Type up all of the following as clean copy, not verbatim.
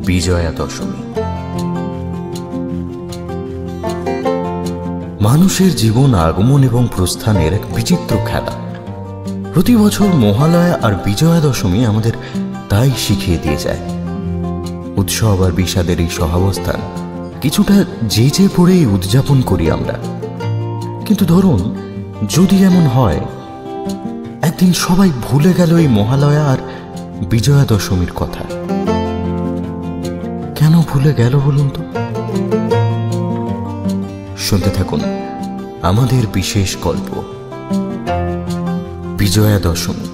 বিজয়া দশমী। মানুষের জীবন আগমন এবং প্রস্থানের এক বিচিত্র খেলা। প্রতি বছর মহালয়া আর বিজয়া দশমী আমাদের তাই শিখিয়ে দিয়ে যায়। উৎসব আর বিষাদের এই সহাবস্থান কিছুটা যে পড়েই উদযাপন করি আমরা। কিন্তু ধরুন যদি এমন হয় একদিন সবাই ভুলে গেল এই মহালয়া আর বিজয়া দশমীর কথা, কেন ভুলে গেল বলুন তো? শুনতে থাকুন আমাদের বিশেষ গল্প বিজয়া দশমী।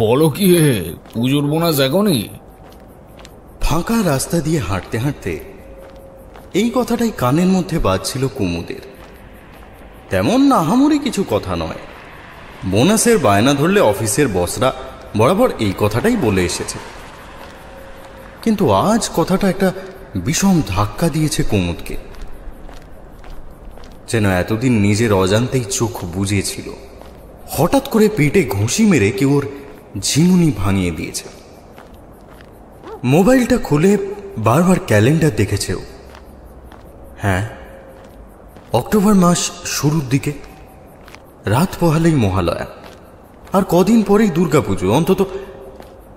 বলো কি হে, পুজোর বোনাস এখনই? ফাঁকা রাস্তা দিয়ে হাঁটতে হাঁটতে এই কথাটাই কানের মধ্যে বাজছিল কুমুদের। তেমন আহামরি কিছু কথা নয়, বোনাসের বায়না ধরলে অফিসের বসরা বরাবর এই কথাটাই বলে এসেছে। কিন্তু আজ কথাটা একটা বিষম ধাক্কা দিয়েছে কুমুদকে। যেন এতদিন নিজের অজান্তেই চোখ বুজেছিল, হঠাৎ করে পেটে ঘুষি মেরে কেউ ওর ঝিমুনি ভাঙিয়ে দিয়েছে। মোবাইলটা খুলে বারবার ক্যালেন্ডার দেখেছে ও। হ্যাঁ, অক্টোবর মাস শুরুর দিকে, রাত পোহালেই মহালয়া, আর কদিন পরেই দুর্গাপুজো। অন্তত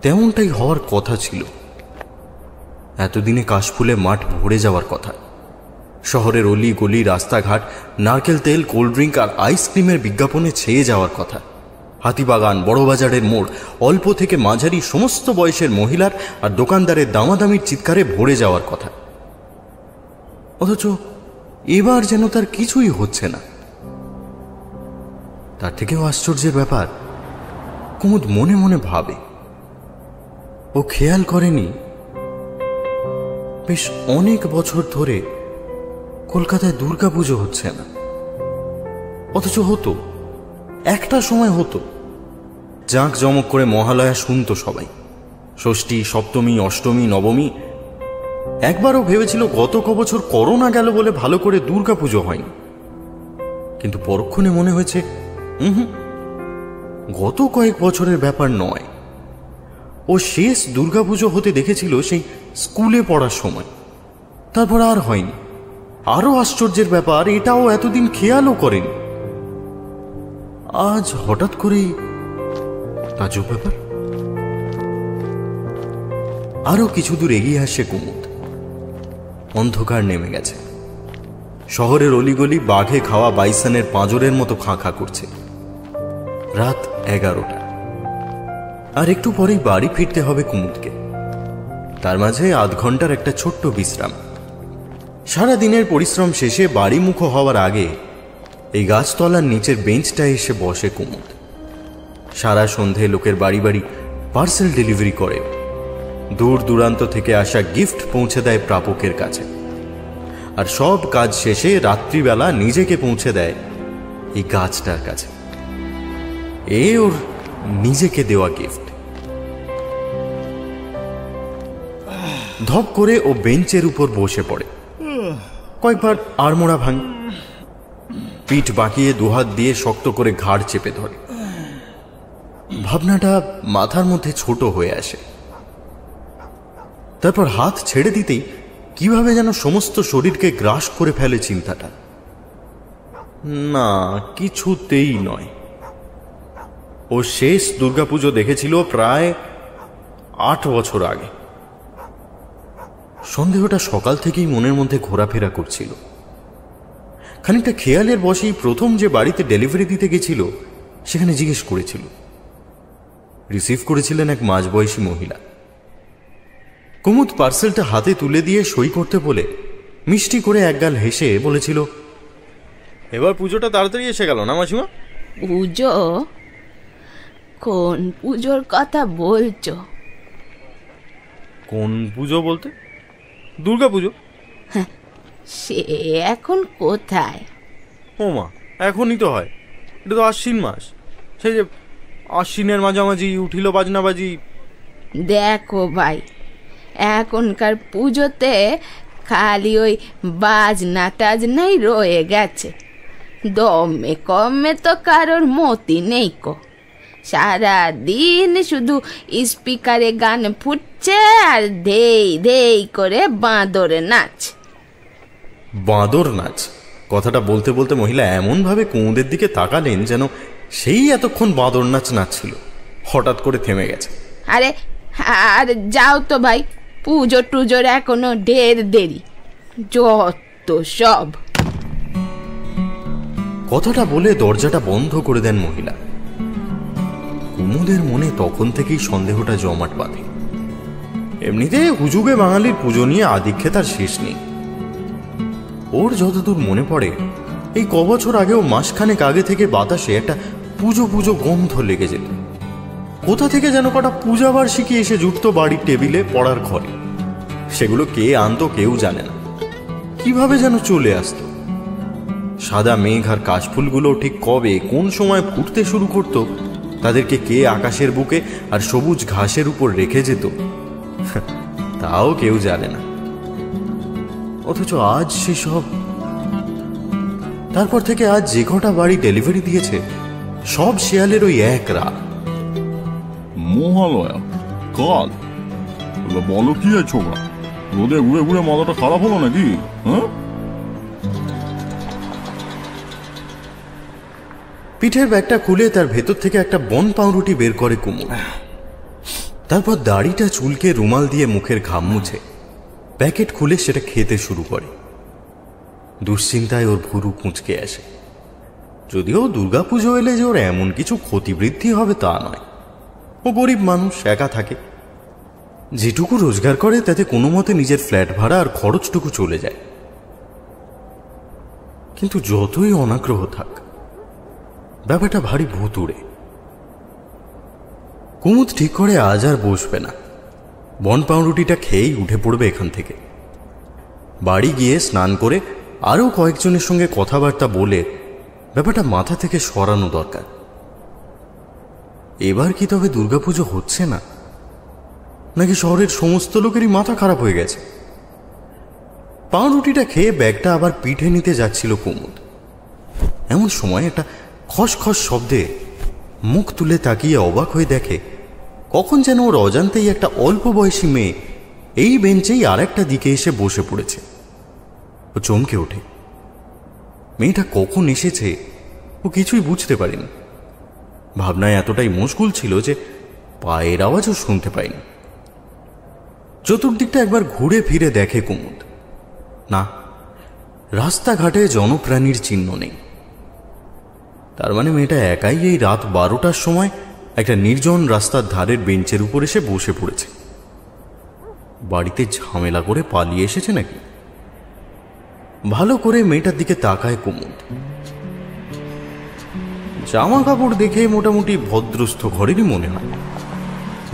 তেমনটাই হওয়ার কথা ছিল। এতদিনে কাশফুলে মাঠ ভরে যাওয়ার কথা। শহরের অলি গলি, রাস্তাঘাট নারকেল তেল, কোল্ড ড্রিঙ্ক আর আইসক্রিমের বিজ্ঞাপনে ছেয়ে যাওয়ার কথা। হাতিবাগান, বড়বাজারের মোড় অল্প থেকে মাঝারি সমস্ত বয়সের মহিলার আর দোকানদারের দামাদামির চিৎকারে ভরে যাওয়ার কথা। অথচ এবার যেন তার কিছুই হচ্ছে না। তার থেকেও আশ্চর্যের ব্যাপার, কুমুদ মনে মনে ভাবে, ও খেয়াল করেনি বেশ অনেক বছর ধরে কলকাতায় দুর্গাপুজো হচ্ছে না। অথচ হতো, একটা সময় হতো। জাঁক জমক করে মহালয়া শুনত সবাই। ষষ্ঠী, সপ্তমী, অষ্টমী, নবমী। একবারও ভেবেছিল গত কবছর করোনা গেল বলে ভালো করে দুর্গাপুজো হয়নি। কিন্তু পরক্ষণে মনে হয়েছে গত কয়েক বছরের ব্যাপার নয়। ও শেষ দুর্গাপুজো হতে দেখেছিল সেই স্কুলে পড়ার সময়, তারপর আর হয়নি। আরো আশ্চর্যের ব্যাপার, এটাও এতদিন খেয়ালও করেনি। আজ হঠাৎ করেই তাজব ব্যাপার। আরো কিছু দূর এগিয়ে আসে কুমুদ। অন্ধকার নেমে গেছে। শহরের অলিগলি বাঘে খাওয়া বাইসনের পাঁজরের মতো খাঁ খাঁ করছে। রাত 11টা। আর একটু পরেই বাড়ি ফিরতে হবে কুমুদকে। তার মাঝে আধ ঘন্টার একটা ছোট্ট বিশ্রাম। সারা দিনের পরিশ্রম শেষে বাড়ি মুখো হওয়ার আগে এই গাছতলার নিচের বেঞ্চটায় এসে বসে কুমুদ। সারা সন্ধে লোকের বাড়ি বাড়ি পার্সেল ডেলিভারি করে। দূর দূরান্ত থেকে আসা গিফট পৌঁছে দেয় প্রাপকের কাছে। আর সব কাজ শেষে রাত্রিবেলা নিজেকে পৌঁছে দেয় এই গাছটার কাছে। এ ওর নিজেকে দেওয়া গিফট। ধপ করে ও বেঞ্চের উপর বসে পড়ে। কয়েকবার আড়মোড়া ভাঙে। পিঠ বাঁকিয়ে দুহাত দিয়ে শক্ত করে ঘাড় চেপে ধরে। ভাবনাটা মাথার মধ্যে ছোট হয়ে আসে। তারপর হাত ছেড়ে দিতেই কিভাবে যেন সমস্ত শরীরকে গ্রাস করে ফেলে চিন্তাটা। না, কিছুতেই নয়। ও শেষ দুর্গাপুজো দেখেছিল প্রায় 8 বছর আগে। সন্দেহটা সকাল থেকেই মনের মধ্যে ঘোরাফেরা করছিল। খানিকটা খেয়ালের বশেই প্রথম যে বাড়িতে ডেলিভারি দিতে গেছিল সেখানে জিজ্ঞেস করেছিল। রিসিভ করেছিলেন এক মাঝবয়সী মহিলা। কুমুদ পার্সেলটা হাতে তুলে দিয়ে সই করতে বলে মিষ্টি করে একগাল হেসে বলেছিল, এবার পুজোটা তাড়াতাড়ি এসে গেল না মাসিমা? পুজো? কোন পুজোর কথা বলছো? কোন পুজো বলতে? দুর্গা পুজো। সে এখন কোথায়? ও মা, এখনই তো হয়। এটা তো আশ্বিন মাস। সেই যে আশ্বিনের মাঝামাঝি উঠিল বাজনাবাজি। দেখো ভাই, এখনকার পুজোতে খালি ওই বাজনা টাজনাই রয়ে গেছে। দমে কমে তো কারোর মতি নেই কো। সারাদিন শুধু স্পিকারে গান ফুটছে আর ধেই ধেই করে বাঁদর নাচ। বাঁদর নাচ কথাটা বলতে বলতে মহিলা এমনভাবে কুমুদের দিকে তাকালেন যেন সেই এতক্ষণ বাঁদর নাচ নাচছিল, হঠাৎ করে থেমে গেছে। আরে আর যাও তো ভাই, পুজো টুজোর এখনো ঢের দেরি, যত সব। কথাটা বলে দরজাটা বন্ধ করে দেন মহিলা। কুমুদের মনে তখন থেকেই সন্দেহটা জমাট বাঁধে। এমনিতে হুজুগে বাঙালির পুজো নিয়ে আদিক্ষে তার শেষ নেই। ওর যতদূর মনে পড়ে এই কবছর আগেও মাসখানেক আগে থেকে বাতাসে একটা পুজো পুজো গন্ধ লেগে যেত। কোথা থেকে যেন কটা পূজা বার্ষিকী এসে জুটত বাড়ির টেবিলে পড়ার ঘরে। সেগুলো কে আনতো কেউ জানে না, কিভাবে যেন চলে আসতো। সাদা মেঘ আর কাশফুলগুলো ঠিক কবে কোন সময় ফুটতে শুরু করত, তাদেরকে কে আকাশের বুকে আর সবুজ ঘাসের উপর রেখে যেত, তাও কেউ জানে না। অথচ আজ সেসব। তারপর থেকে আজ যে কটা বাড়ি ডেলিভারি দিয়েছে সব শেয়ালের ওই এক রাত। মহালয়া কাল, বলো কি ছোকরা, রোদে ঘুরে ঘুরে মাথাটা খারাপ হলো নাকি? হ্যাঁ, পিঠের ব্যাগটা খুলে তার ভেতর থেকে একটা বন পাউরুটি বের করে কুমুদ। তারপর দাড়িটা চুলকে রুমাল দিয়ে মুখের ঘাম মুছে প্যাকেট খুলে সেটা খেতে শুরু করে। দুশ্চিন্তায় ওর ভুরু কুঁচকে আসে। যদিও দুর্গাপুজো এলে যে ওর এমন কিছু ক্ষতিবৃদ্ধি হবে তা নয়। ও গরিব মানুষ, একা থাকে। যেটুকু রোজগার করে তাতে কোনো মতে নিজের ফ্ল্যাট ভাড়া আর খরচটুকু চলে যায়। কিন্তু যতই অনাগ্রহ থাক, ব্যাপারটা ভারী ভুতুড়ে। কুমুদ ঠিক করে আজ আর বসবে না, বন পাউরুটিটা খেয়েই উঠে পড়বে এখান থেকে। বাড়ি গিয়ে স্নান করে আরও কয়েকজনের সঙ্গে কথাবার্তা বলে ব্যাপারটা মাথা থেকে সরানো দরকার। এবার কি তবে দুর্গাপুজো হচ্ছে না, নাকি শহরের সমস্ত লোকেরই মাথা খারাপ হয়ে গেছে? পাউরুটিটা খেয়ে ব্যাগটা আবার পিঠে নিতে যাচ্ছিল কুমুদ। এমন সময় একটা খসখস শব্দে মুখ তুলে তাকিয়ে অবাক হয়ে দেখে কখন যেন ওর অজান্তেই একটা অল্প বয়সী মেয়ে এই বেঞ্চেই আর একটা দিকে এসে বসে পড়েছে। ও চমকে ওঠে। মেয়েটা কখন এসেছে ও কিছুই বুঝতে পারেনি। ভাবনায় এতটাই মশগুল ছিল যে পায়ের আওয়াজও শুনতে পায়নি। চতুর্দিকটা একবার ঘুরে ফিরে দেখে কুমুদ। না, রাস্তাঘাটে জনপ্রাণীর চিহ্ন নেই। তার মানে মেয়েটা একাই এই রাত 12টার সময় একটা নির্জন রাস্তার ধারের বেঞ্চের উপর এসে বসে পড়েছে। বাড়িতে ঝামেলা করে পালিয়ে এসেছে নাকি? ভালো করে মেয়েটার দিকে তাকায় কুমুদ। জামা কাপড় দেখে মোটামুটি ভদ্রস্থ ঘরেরই মনে হয়।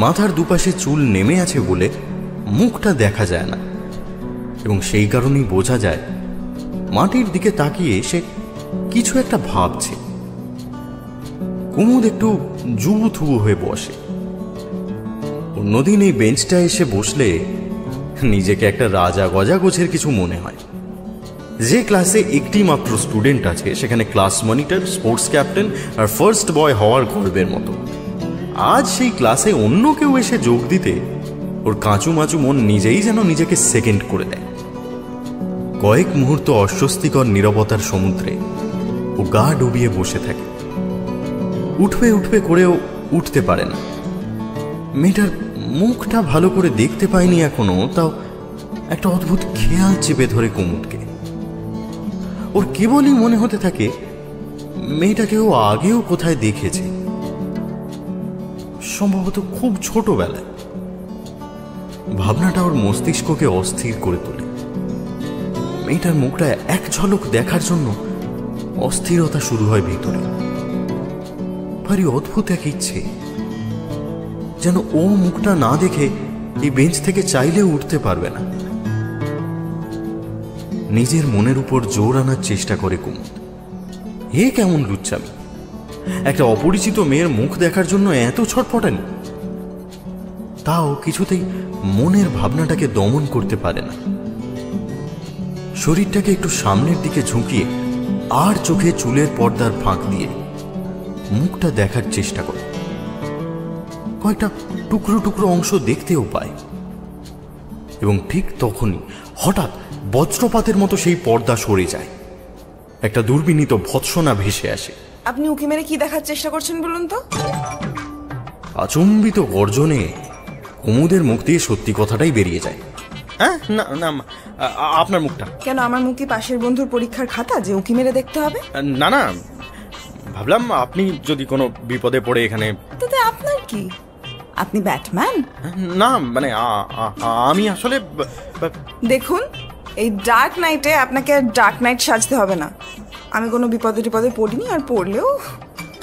মাথার দুপাশে চুল নেমে আছে বলে মুখটা দেখা যায় না, এবং সেই কারণেই বোঝা যায় মাটির দিকে তাকিয়ে সে কিছু একটা ভাবছে। কুমুদ একটু জুবুথুবু হয়ে বসে। অন্যদিন এই বেঞ্চটা এসে বসলে নিজেকে একটা রাজা গজা গোছের কিছু মনে হয়। যে ক্লাসে একটি মাত্র স্টুডেন্ট আছে সেখানে ক্লাস মনিটর, স্পোর্টস ক্যাপ্টেন আর ফার্স্ট বয় হওয়ার গর্বের মতো। আজ সেই ক্লাসে অন্য কেউ এসে যোগ দিতে ওর কাঁচু মাচু মন নিজেই যেন নিজেকে সেকেন্ড করে দেয়। কয়েক মুহূর্ত অস্বস্তিকর নীরবতার সমুদ্রে ও গা ডুবিয়ে বসে থাকে। উঠবে উঠবে করেও উঠতে পারে না। মেয়েটার মুখটা ভালো করে দেখতে পায়নি এখনো, তাও একটা অদ্ভুত খেয়াল চেপে ধরে কুমুদকে। ওর কেবলই মনে হতে থাকে মেয়েটাকে ও আগেও কোথায় দেখেছে, সম্ভবত খুব ছোটবেলায়। ভাবনাটা ওর মস্তিষ্ককে অস্থির করে তোলে। মেয়েটার মুখটা এক ঝলক দেখার জন্য অস্থিরতা শুরু হয় ভিতরে। ভারী অদ্ভুত এক ইচ্ছে, যেন ও মুখটা না দেখে এই বেঞ্চ থেকে চাইলেও উঠতে পারবে না। নিজের মনের উপর জোর আনার চেষ্টা করে কুমুদ। হে কেমন লুচ্চামি, একটা অপরিচিত মেয়ের মুখ দেখার জন্য এত ছটফটানি। তাও কিছুতেই মনের ভাবনাটাকে দমন করতে পারে না। শরীরটাকে একটু সামনের দিকে ঝুঁকিয়ে আর চোখে চুলের পর্দার ফাঁক দিয়ে মুখটা দেখার চেষ্টা করে। কয়েকটা টুকরো টুকরো অংশ দেখতেও পায়। এবং ঠিক তখনই হঠাৎ বজ্রপাতের মতো সেই পর্দা সরে যায়। একটা দুর্বিনীত ভৎসনা ভেসে আসে। আপনি উকি মেরে কি দেখার চেষ্টা করছেন বলুন তো? আচম্বিত গর্জনে কুমুদের মুখ দিয়ে সত্যি কথাটাই বেরিয়ে যায়। হ্যাঁ, না না, আপনার মুখটা। কেন, আমার মুখ কি পাশের বন্ধুর পরীক্ষার খাতা যে উকি মেরে দেখতে হবে? না না, ভাবলাম আপনি যদি কোনো বিপদে পড়ে এখানে। তাতে আপনার কি? আপনি ব্যাটম্যান? না মানে আমি আসলে দেখুন, এই ডার্ক নাইটে আপনাকে ডার্ক নাইট সাজতে হবে না। আমি কোনো বিপদে টিপদে পড়িনি, আর পড়লেও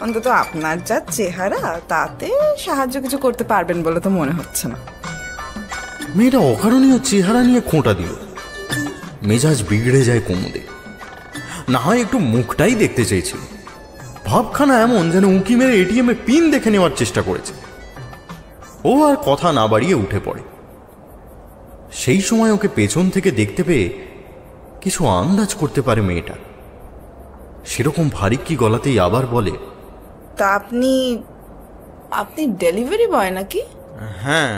অন্তত আপনার যা চেহারা তাতে সাহায্য কিছু করতে পারবেন বলে তো মনে হচ্ছে না। মেয়েটা অকারণীয় চেহারা নিয়ে খোঁটা দিল। মেজাজ বিগড়ে যায় কুমুদে। না হয় একটু মুখটাই দেখতে চেয়েছিল। ভাবখানা এমন যেন উঁকি মেরে এটিএমে পিন দেখে নেওয়ার চেষ্টা করেছে। ও আর কথা না বাড়িয়ে উঠে পড়ে। সেই সময় ওকে পেছন থেকে দেখতে পেয়ে কিছু আন্দাজ করতে পারে মেয়েটা। সেরকম ভারিক্কি গলাতেই আবার বলে, তা আপনি ডেলিভারি বয় নাকি? হ্যাঁ,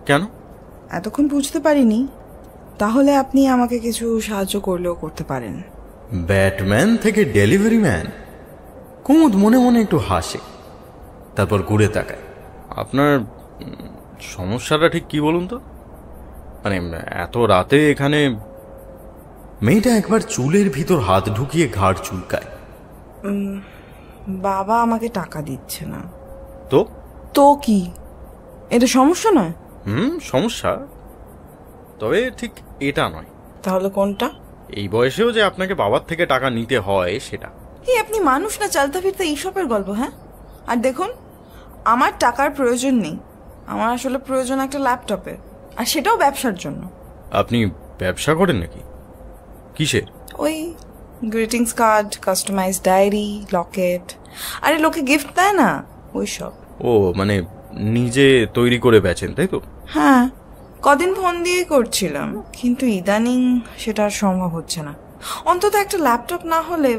কেন? এতক্ষণ বুঝতে পারিনি। তাহলে আপনি আমাকে কিছু সাহায্য করলেও করতে পারেন। ব্যাটম্যান থেকে ডেলিভারি ম্যান? কুমুদ মনে মনে একটু হাসে, তারপর ঘুরে তাকায়। আপনার সমস্যাটা ঠিক কি বলুন তো? মানে এত রাতে এখানে? মেয়েটা একবার চুলের ভিতর হাত ঢুকিয়ে ঘাড় চুলকায়। বাবা আমাকে টাকা দিচ্ছে না। তো? তো কি, এটা সমস্যা নয়? সমস্যা, তবে ঠিক এটা নয়। তাহলে কোনটা? এই বয়সেও যে আপনাকে বাবার থেকে টাকা নিতে হয় সেটা। এই আপনি মানুষ না চালতে ফিরতে এইসবের গল্প? হ্যাঁ, আর দেখুন, আমার টাকার প্রয়োজন নেই। আমার আসলে প্রয়োজন একটা ল্যাপটপের, আর সেটাও ব্যবসার জন্য। আপনি ব্যবসা করেন নাকি? কিসের? ওই greetings card, customise diary, locket, আরে লোকে গিফট দেয় না, ওই সব। ও মানে নিজে তৈরি করে বেচেন, তাই তো? হ্যাঁ, কদিন ফোন দিয়ে করছিলাম, কিন্তু ইদানিং সেটা আর সম্ভব হচ্ছে না। অন্তত একটা ল্যাপটপ না হলে।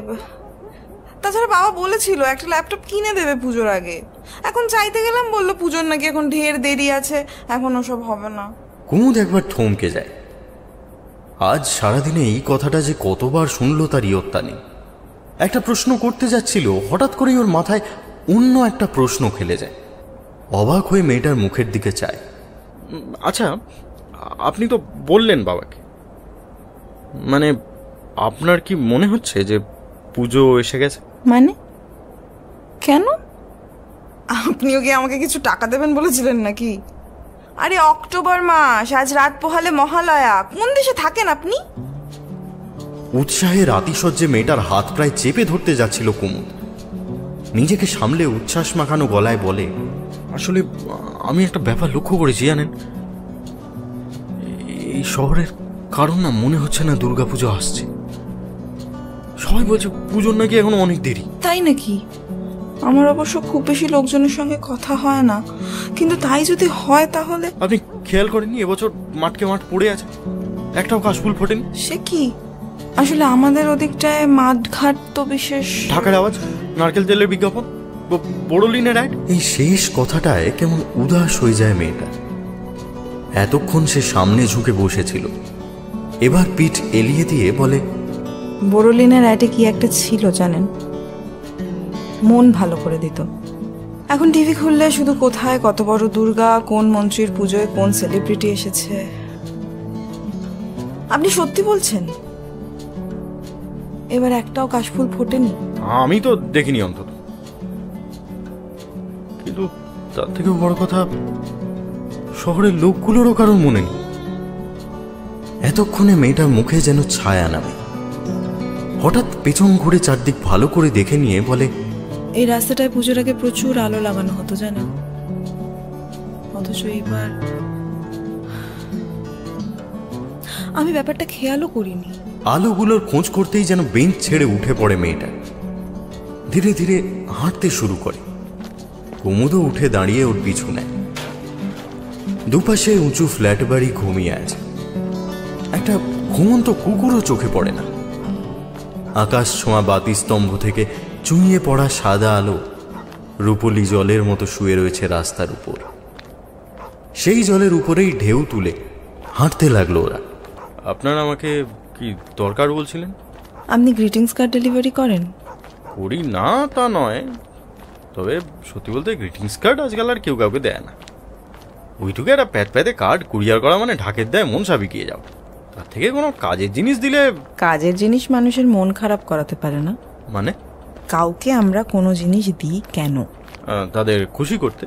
তাছাড়া বাবা বলেছিল একটা ল্যাপটপ কিনে দেবে পুজোর আগে। এখন চাইতে গেলাম, বললো পুজোর নাকি এখন ঢের দেরি আছে, এখন ওসব হবে না। কুমুদ একবার থমকে যায়। আজ সারাদিনে এই কথাটা যে কতবার শুনল তার ইয়ত্তা নেই। একটা প্রশ্ন করতে যাচ্ছিল, হঠাৎ করেই ওর মাথায় অন্য একটা প্রশ্ন খেলে যায়। অবাক হয়ে মেয়েটার মুখের দিকে চায়। আচ্ছা, আপনি তো বললেন বাবাকে, মানে আপনার কি মনে হচ্ছে যে পুজো এসে গেছে? মানে কেন? আপনিও কি আমাকে কিছু টাকা দেবেন বলেছিলেন নাকি? আরে অক্টোবর মাস, আজ রাত পোহালে মহালয়া। কোন দেশে থাকেন আপনি? উৎসাহের আতিশয্যে মেয়েটার হাত প্রায় চেপে ধরতে যাচ্ছিল কুমুদ। নিজেকে সামলে উচ্ছ্বাস মাখানো গলায় বলে, আসলে আমি একটা ব্যাপার লক্ষ্য করেছি জানেন, এই শহরের কারণ না মনে হচ্ছে না দুর্গাপুজো আসছে। সবাই বলছে পুজোর নাকি এখন অনেক দেরি। তাই নাকি? আমার অবশ্য খুব বেশি লোকজনের সঙ্গে কথা হয় না, কিন্তু তাই যদি হয় তাহলে। আপনি খেয়াল করেননি এবছর মাঠকে মাঠ পড়ে আছে, একটাও কাশফুল ফোটেনি? সে কি, আসলে আমাদের ওদিকটায় মাঠ ঘাট তো বিশেষ। ঢাকার আওয়াজ, নারকেল তেলের বিজ্ঞাপন, বড়লিনের অ্যাড। এই শেষ কথাটায় কেমন উদাস হয়ে যায় মেয়েটা। এতক্ষণ সে সামনে ঝুঁকে বসেছিল, এবার পিঠ এলিয়ে দিয়ে বলে, বড়লিনের অ্যাডে কি একটা ছিল জানেন, মন ভালো করে দিত। এখন টিভি খুললে শুধু কোথায় কত বড় দুর্গা, কোন মন্ত্রীর পুজোয় কোন সেলিব্রিটি এসেছে। আপনি সত্যি বলছেন? এবার একটাও কাশফুল ফোটেনি? আমি তো দেখিনি অন্তত। কিন্তু তার থেকেও বড় কথা, শহরের লোকগুলোরও কারোর মনে নেই। এতক্ষণে মেয়েটার মুখে যেন ছায়া নামে। হঠাৎ পেছন ঘুরে চারদিক ভালো করে দেখে নিয়ে বলে, এই রাস্তাটায় পুজোর আগে প্রচুর আলো লাগানো হতো জানেন, অথচ এবার আমি ব্যাপারটা খেয়ালও করিনি। আলোগুলোর খোঁজ করতেই যেন বেঞ্চ ছেড়ে উঠে পড়ে মেয়েটা। ধীরে ধীরে হাঁটতে শুরু করে। কুমুদও উঠে দাঁড়িয়ে ওর পিছু নেয়। দুপাশে উঁচু ফ্ল্যাট বাড়ি ঘুমিয়ে আছে। একটা ঘুমন্ত কুকুরও চোখে পড়ে না। আকাশ ছোঁয়া বাতি স্তম্ভ থেকে চুঁইয়ে পড়া সাদা আলো রূপলি জলের মতো শুয়ে রয়েছে রাস্তার উপর। সেই জলের উপরেই ঢেউ তুলে হাঁটতে লাগলো ওরা। আপনারা আমাকে কি দরকার বলছিলেন? আপনি গ্রিটিংস কার্ড ডেলিভারি করেন? করি না তা নয়, তবে সত্যি বলতে গ্রিটিংস কার্ড আজকাল আর কেউ কাউকে দেয় না। ওইটুকু একটা প্যাতে কার্ড কুরিয়ার করা মানে ঢাকের দেয় মন সাবিকিয়ে যাও। তার থেকে কোনো কাজের জিনিস দিলে। কাজের জিনিস মানুষের মন খারাপ করাতে পারে না। মানে কাউকে আমরা কোনো জিনিস দিই কেন? তাদের খুশি করতে।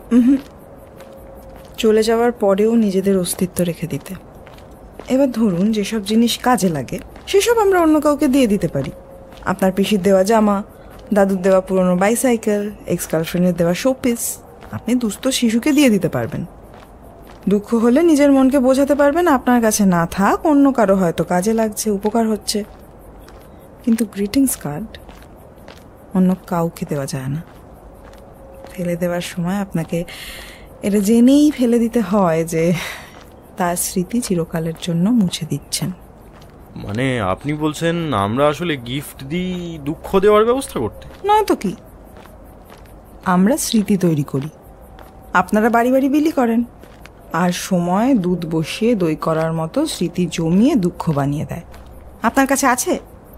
চলে যাওয়ার পরেও নিজেদের অস্তিত্ব রেখে দিতে। এবার ধরুন যেসব জিনিস কাজে লাগে সেসব আমরা অন্য কাউকে দিয়ে দিতে পারি। আপনার পিসির দেওয়া জামা, দাদুর দেওয়া পুরনো বাইসাইকেল, এক্স গার্লফ্রেন্ডের দেওয়া শোপিস আপনি দুস্থ শিশুকে দিয়ে দিতে পারবেন। দুঃখ হলে নিজের মনকে বোঝাতে পারবেন আপনার কাছে না থাক, অন্য কারো হয়তো কাজে লাগছে, উপকার হচ্ছে। কিন্তু গ্রিটিংস কার্ড অন্য কাউকে দেওয়া যায় না। ফেলে দেওয়ার সময় আপনাকে এটা জেনেই ফেলে দিতে হয় যে তার স্মৃতি চিরকালের জন্য মুছে দিচ্ছেন। মানে আপনি বলছেন আমরা আসলে গিফট দিই দুঃখ দেওয়ার ব্যবস্থা করতে? নয়তো কি, আমরা স্মৃতি তৈরি করি, আপনারা বাড়ি বাড়ি বিলি করেন, আর সময় দুধ বসিয়ে দই করার মতো স্মৃতি জমিয়ে দুঃখ বানিয়ে দেয়। আপনার কাছে আছে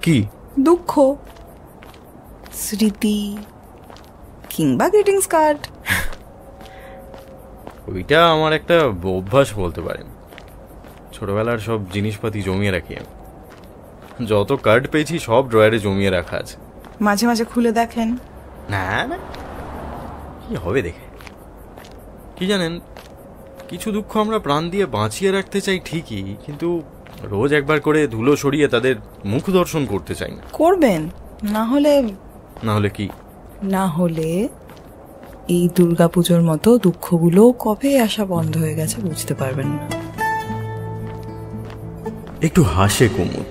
কি? দুঃখ, স্মৃতি কিংবা গ্রিটিংস কার্ড। ওইটা আমার একটা অভ্যাস বলতে পারেন। ছোটবেলার সব জিনিসপাতি জমিয়ে রাখি আমি। যত কার্ড পেয়েছি সব ড্রয়ারে জমিয়ে রাখা আছে। মাঝে মাঝে খুলে দেখেন? না না, কি হবে দেখে। কি জানেন, কিছু দুঃখ আমরা প্রাণ দিয়ে বাঁচিয়ে রাখতে চাই ঠিকই, কিন্তু রোজ একবার করে ধুলো সরিয়ে তাদের মুখ দর্শন করতে চাই না। করবেন না হলে? না হলে কি? না হলে এই দুর্গাপুজোর মতো দুঃখগুলো কবে আসা বন্ধ হয়ে গেছে বুঝতে পারবেন না। একটু হাসে কুমুদ।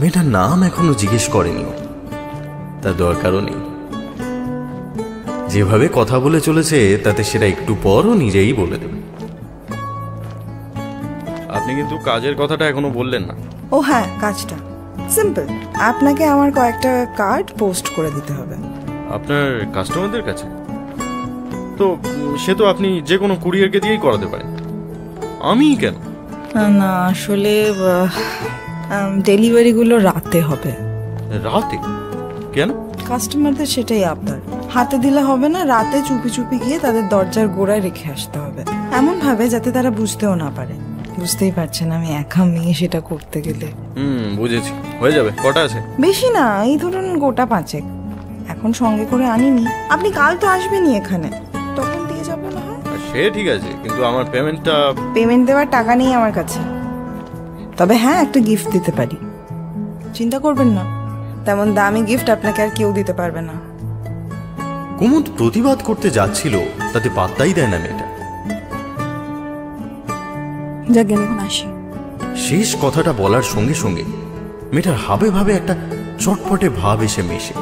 মেয়েটার নাম এখনো জিজ্ঞেস করেনি, তার দরকারও নেই। যেভাবে কথা বলে চলেছে তাতে সেটা একটু পরও নিজেই বলে দেবে। আপনি কিন্তু কাজের কথাটা এখনো বললেন না। ও হ্যাঁ, কাজটা সিম্পল। আপনাকে আমার কয়েকটা কার্ড পোস্ট করে দিতে হবে। আপনার কাস্টমারদের কাছে? তো সে তো আপনি যে কোনো কুরিয়ারকে দিয়েই করাতে পারেন। আমি কেন? না আসলে ডেলিভারিগুলো রাতে হবে। রাতে? কেন? কাস্টমারদের সেটাই আবদার। হাতে দিলে হবে না, রাতে চুপি চুপি গিয়ে তাদের দরজার গোড়ায় রেখে আসতে হবে, এমন ভাবে যাতে তারা বুঝতেও না পারে। বুঝতেই পারছেন আমি একা মেয়ে, সেটা করতে গেলে। বুঝেছি, হয়ে যাবে। কটা আছে? বেশি না, এই ধরুন গোটা 5। এখন সঙ্গে করে আনিনি, আপনি কাল তো আসবেনই এখানে, তখন দিয়ে যাবো না হয়? সে ঠিক আছে, কিন্তু আমার পেমেন্টটা? পেমেন্ট দেওয়ার টাকা নেই আমার কাছে, তবে হ্যাঁ একটা গিফট দিতে পারি। চিন্তা করবেন না, তেমন দামি গিফট আপনাকে আর কেউ দিতে পারবে না। কুমুদ প্রতিবাদ করতে যাচ্ছিল, তাতে পাত্তাই দেয় না মেয়েটা। যাক এখন আসি। শেষ কথাটা বলার সঙ্গে সঙ্গে মেয়েটার হাবে ভাবে একটা চটপটে ভাব এসে মেশে,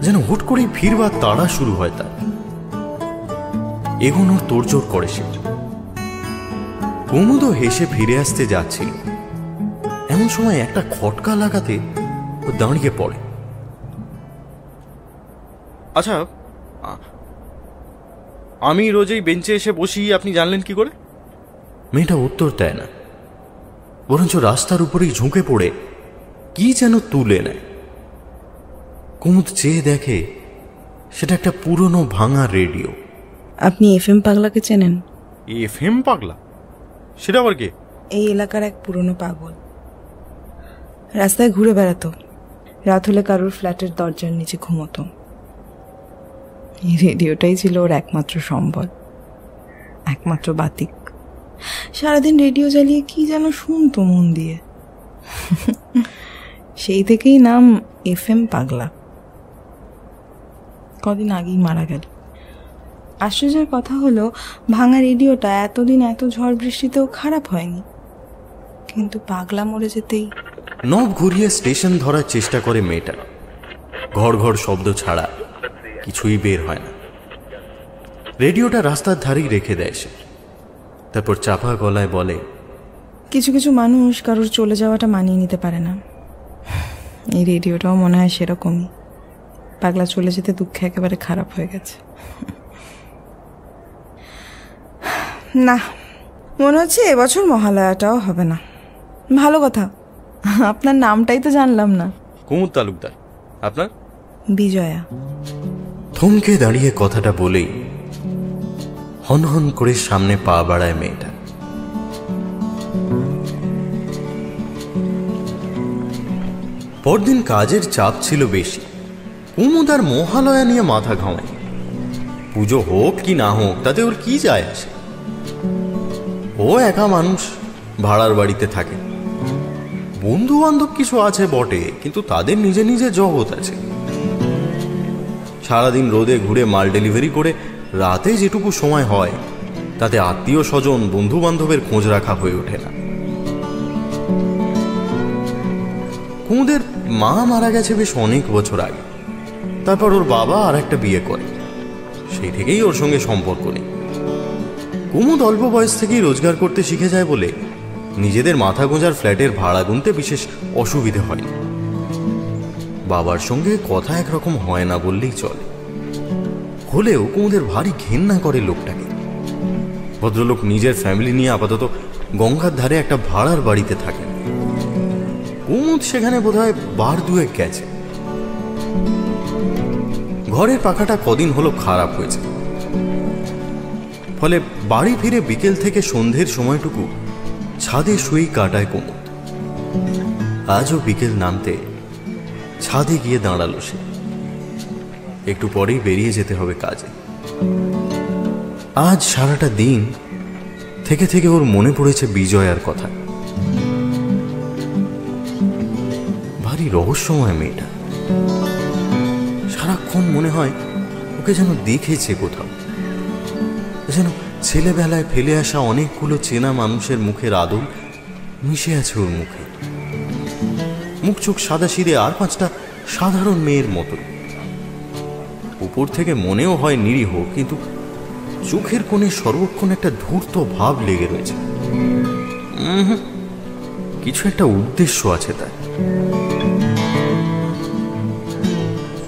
যেন হুট করেই ফিরবার তাড়া শুরু হয় তার। এগোনোর তোড়জোড় করে সে। কুমুদও হেসে ফিরে আসতে যাচ্ছিল, এমন সময় একটা খটকা লাগাতে ও দাঁড়িয়ে পড়ে। আচ্ছা, আমি রোজ এই বেঞ্চে এসে বসি, আপনি জানলেন কি করে? মেয়েটা উত্তর দেয় না, বরঞ্চ রাস্তার উপরেই ঝুঁকে পড়ে কি যেন তুলে নেয়। কুমুদ চেয়ে দেখে সেটা একটা পুরনো ভাঙা রেডিও। আপনি FM পাগলাকে চেনেন? FM পাগলা? সেটা আবার কে? এই এলাকার এক পুরনো পাগল, রাস্তায় ঘুরে বেড়াতো, রাত হলে কারোর ফ্ল্যাটের দরজার নিচে ঘুমতো। এই রেডিওটাই ছিল ওর একমাত্র সম্বল, একমাত্র বাতিক। সারাদিন রেডিও জ্বালিয়ে কি যেন শুনতো মন দিয়ে। সেই থেকেই নাম FM পাগলা। কদিন আগেই মারা গেল। আশ্চর্যের কথা হলো ভাঙা রেডিওটা এতদিন এত ঝড় বৃষ্টিতেও খারাপ হয়নি, কিন্তু পাগলা মরে যেতেই নব ঘুরিয়ে স্টেশন ধরার চেষ্টা করে মেয়েটা। ঘর ঘর শব্দ ছাড়া কিছুই বের হয় না। রেডিওটা রাস্তার ধারেই রেখে দেয় সে। তারপর চাপা গলায় বলে, কিছু কিছু মানুষ কারোর চলে যাওয়াটা মানিয়ে নিতে পারে না। এই রেডিওটাও মনে হয় সেরকমই। পাগলা চলে যেতে দুঃখে একেবারে খারাপ হয়ে গেছে। না, মনে হচ্ছে এবছর মহালয়াটাও হবে না। ভালো কথা, আপনার নামটাই তো জানলাম না। কুমুদ তালুকদার। আপনার? বিজয়া। থমকে দাঁড়িয়ে কথাটা বলেই হনহন করে সামনে পা বাড়ায় মেয়েটা। পরদিন কাজের চাপ ছিল বেশি। কুমুদ আর মহালয়া নিয়ে মাথা ঘামায়। পুজো হোক কি না হোক তাতে ওর কি যায় আসে। ও একা মানুষ, ভাড়ার বাড়িতে থাকে। বন্ধু বান্ধব কিছু আছে বটে, কিন্তু তাদের নিজে নিজে জগৎ আছে। সারাদিন রোদে ঘুরে মাল ডেলিভারি করে রাতে যেটুকু সময় হয় তাতে আত্মীয় স্বজন বন্ধু বান্ধবের খোঁজ রাখা হয়ে ওঠে না। কুমুদের মা মারা গেছে বেশ অনেক বছর আগে। তারপর ওর বাবা আর একটা বিয়ে করে। সেই থেকেই ওর সঙ্গে সম্পর্ক নেই। কুমুদ অল্প বয়স থেকেই রোজগার করতে শিখে যায় বলে নিজেদের মাথা গোঁজার ফ্ল্যাটের ভাড়া গুনতে বিশেষ অসুবিধে হয়নি। বাবার সঙ্গে কথা একরকম হয় না বললেই চলে। হলেও কুমুদের ভারী ঘেন্না করে লোকটাকে। ভদ্রলোক নিজের ফ্যামিলি নিয়ে আপাতত গঙ্গার ধারে একটা ভাড়ার বাড়িতে থাকেন। কুমুদ সেখানে বোধহয় বার দুয়েক গেছে। ঘরের পাখাটা কদিন হলো খারাপ হয়েছে, ফলে বাড়ি ফিরে বিকেল থেকে সন্ধ্যের সময়টুকু ছাদে শুয়েই কাটায় কুমুদ। আজও বিকেল নামতে ছাদে গিয়ে দাঁড়ালো সে। একটু পরেই বেরিয়ে যেতে হবে কাজে। আজ সারাটা দিন থেকে থেকে ওর মনে পড়েছে বিজয়ার কথা। ভারী রহস্যময় মেয়েটা। সারাক্ষণ মনে হয় ওকে যেন দেখেছে কোথাও, যেন ছেলেবেলায় ফেলে আসা অনেকগুলো চেনা মানুষের মুখের আদল মিশে আছে ওর মুখে। মুখ চোখ সাদা সিধে আর পাঁচটা সাধারণ মেয়ের মতো। উপর থেকে মনেও হয় নিরীহ, কিন্তু চোখের কোণে সর্বক্ষণ একটা ধূর্ত ভাব লেগে রয়েছে। কিছু একটা উদ্দেশ্য আছে তার।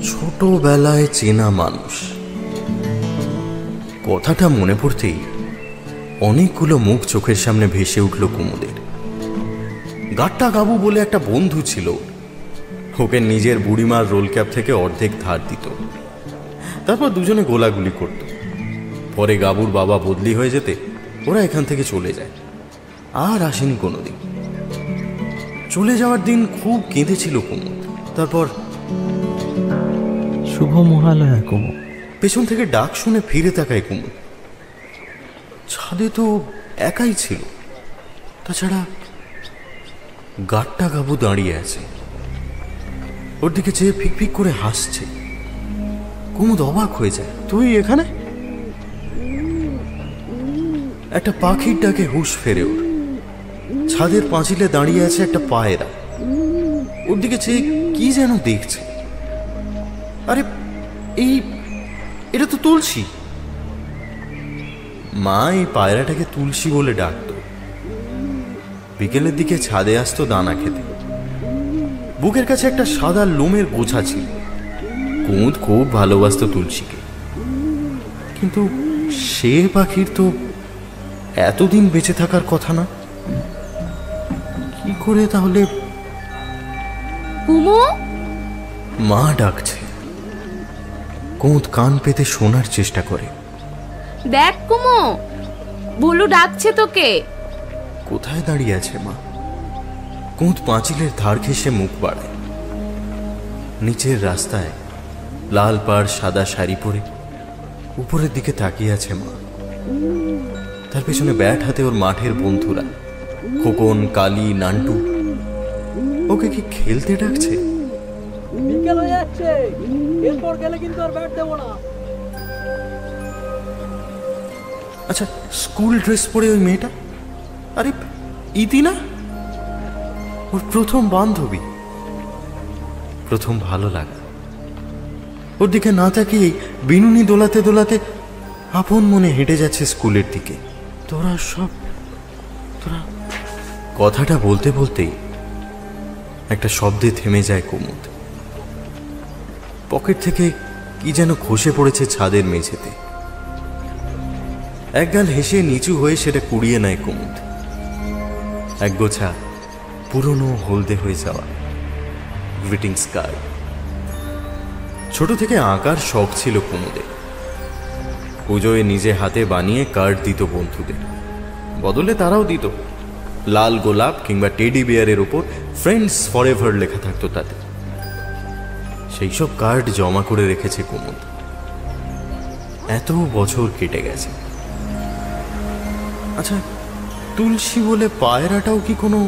ছোটবেলায় চেনা মানুষ, কথাটা মনে পড়তেই অনেকগুলো মুখ চোখের সামনে ভেসে উঠল কুমুদের। গাট্টা গাবু বলে একটা বন্ধু ছিল, ওকে নিজের বুড়িমার রোল ক্যাপ থেকে অর্ধেক ধার দিত। তারপর দুজনে গোলাগুলি করত। পরে গাবুর বাবা বদলি হয়ে যেতে ওরা এখান থেকে চলে যায়, আর আসেনি কোনোদিন। চলে যাওয়ার দিন খুব কেঁদেছিল কুমুদ। তারপর শুভ মহালয়া কুমুদ। পেছন থেকে ডাক শুনে ফিরে তাকায় কুমুদ। ছাদে তো একাই ছিল, তাছাড়া গাট্টা গাবু দাঁড়িয়ে আছে, ওর দিকে চেয়ে ফিকফিক করে হাসছে। কুমুদ অবাক হয়ে যায়। তুই এখানে? একটা পাখির ডাকে হুঁশ ফেরে ওর। ছাদের পাঁচিলে দাঁড়িয়ে আছে একটা পায়রা, ওর দিকে চেয়ে কি যেন দেখছে। আরে এটা তো তুলসী। মা এই পায়রাটাকে তুলসী বলে ডাকত। বিকেলের দিকে ছাদে আসতো দানা খেতে। বুকের কাছে একটা সাদা লোমের গোছা ছিল। কুমুদ খুব ভালোবাসত তুলসীকে, কিন্তু সে পাখির তো এতদিন বেঁচে থাকার কথা না। কি করে তাহলে? কুমু, মা ডাকছে। কুমুদ কান পেতে শোনার চেষ্টা করে। দেখ কুমু, ভুলু ডাকছে তোকে। কোথায় দাঁড়িয়ে আছে মা? কুমুদ পাঁচিলের ধার ঘেঁষে মুখ বাড়ায়। নিচের রাস্তায় লাল পাড় সাদা শাড়ি পরে উপরের দিকে তাকিয়ে আছে মা। তার পেছনে ব্যাট হাতে ওর মাঠের বন্ধুরা, খোকন, কালী, নান্টু। ওকে কি খেলতে ডাকছে? বিকেল হয়ে যাচ্ছে, এরপর গেলে কিন্তু আর ব্যাট দেবো না। আচ্ছা, স্কুল ড্রেস পরে ওই মেয়েটা, আরে ইতি না? ওর প্রথম বান্ধবী, প্রথম ভালো লাগা। ওর দিকে না তাকিয়েই বিনুনি দোলাতে দোলাতে আপন মনে হেঁটে যাচ্ছে স্কুলের দিকে। তোরা কথাটা বলতে বলতেই একটা শব্দে থেমে যায় কুমুদ। পকেট থেকে কি যেন খসে পড়েছে ছাদের মেঝেতে। একগাল হেসে নিচু হয়ে সেটা কুড়িয়ে নেয় কুমুদ। এক গোছা পুরনো হলদে হয়ে যাওয়া গ্রিটিংস কার্ড। ছোট থেকে আঁকার শখ ছিল কুমুদের। পুজোয় নিজে হাতে বানিয়ে কার্ড দিত বন্ধুদের, বদলে তারাও দিত লাল গোলাপ কিংবা টেডি বিয়ারের উপর ফ্রেন্ডস ফরএভার লেখা থাকতো তাতে। সেই সব কার্ড জমা করে রেখেছে কুমুদ। এত বছর কেটে গেছে। আচ্ছা, তুলসী বলে পায়রাটাও কি কোনো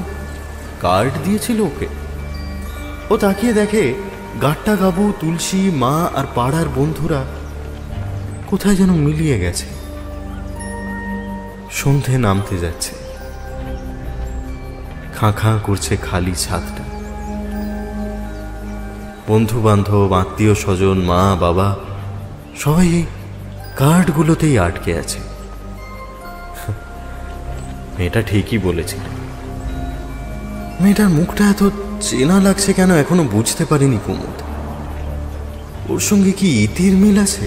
কার্ড দিয়েছিল ওকে? ও তাকিয়ে দেখে গাট্টা গাবু, তুলসী, মা আর পাড়ার বন্ধুরা কোথায় যেন মিলিয়ে গেছে। সন্ধে নামতে যাচ্ছে, খাঁ খাঁ করছে খালি ছাদটা। বন্ধু বান্ধব, আত্মীয় স্বজন, মা বাবা সবাই এই কার্ডগুলোতেই আটকে আছে। মেয়েটা ঠিকই বলেছিল। মেয়েটার মুখটা এত চেনা লাগছে কেন এখনো বুঝতে পারিনি কুমুদ। ওর সঙ্গে কি ইতির মিল আছে,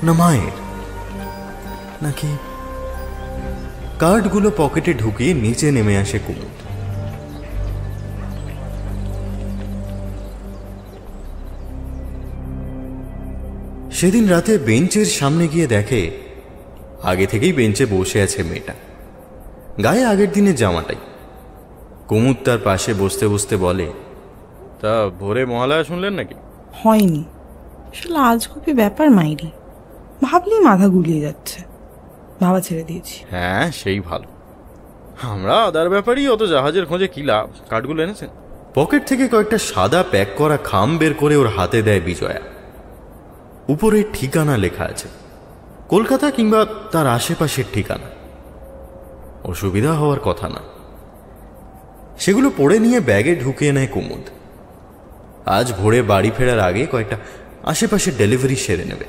না মায়ের, নাকি? কার্ডগুলো পকেটে ঢুকিয়ে নিচে নেমে আসে কুমুদ। সেদিন রাতে বেঞ্চের সামনে গিয়ে দেখে আগে থেকেই বেঞ্চে বসে আছে মেয়েটা, গায়ে আগের দিনের জামাটাই। কুমুদ তার পাশে বসতে বসতে বলে, তা ভোরে মহালয়া শুনলেন নাকি? হয়নি। আসলে আজগুবি ব্যাপার মাইরি, ভাবলেই মাথা গুলিয়ে যাচ্ছে। ভাবা ছেড়ে দিয়েছি। হ্যাঁ, সেই ভালো। আমরা আদার ব্যাপারই অত জাহাজের খোঁজে কি লাভ। কার্ডগুলো এনেছেন? পকেট থেকে কয়েকটা সাদা প্যাক করা খাম বের করে ওর হাতে দেয় বিজয়া। উপরে ঠিকানা লেখা আছে, কলকাতা কিংবা তার আশেপাশের ঠিকানা। অসুবিধা হওয়ার কথা না। সেগুলো পড়ে নিয়ে ব্যাগে ঢুকিয়ে নেয় কুমুদ। আজ ভোরে বাড়ি ফেরার আগে কয়েকটা আশেপাশে ডেলিভারি সেরে নেবে।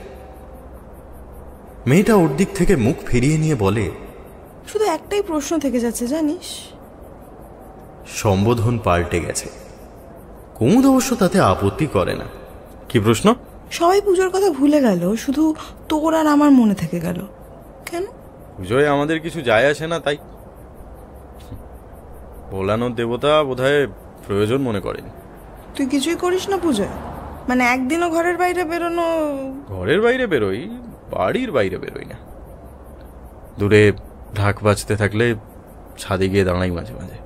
মেয়েটা ওর দিক থেকে মুখ ফিরিয়ে নিয়ে বলে, শুধু একটাই প্রশ্ন থেকে যাচ্ছে জানিস। সম্বোধন পাল্টে গেছে। কুমুদ অবশ্য তাতে আপত্তি করে না। কি প্রশ্ন? সবাই পুজোর কথা ভুলে গেল, শুধু তোর আর আমার মনে থেকে গেল কেন? পুজোয় আমাদের কিছু যায় আসে না তাই। ভোলানোর দেবতা বোধহয় প্রয়োজন মনে করেন। তুই কিছুই করিস না পুজোয়? মানে একদিনও ঘরের বাইরে বেরোনো? ঘরের বাইরে বেরোই, বাড়ির বাইরে বেরোই না। দূরে ঢাক বাজতে থাকলে ছাদে গিয়ে দাঁড়াই মাঝে মাঝে,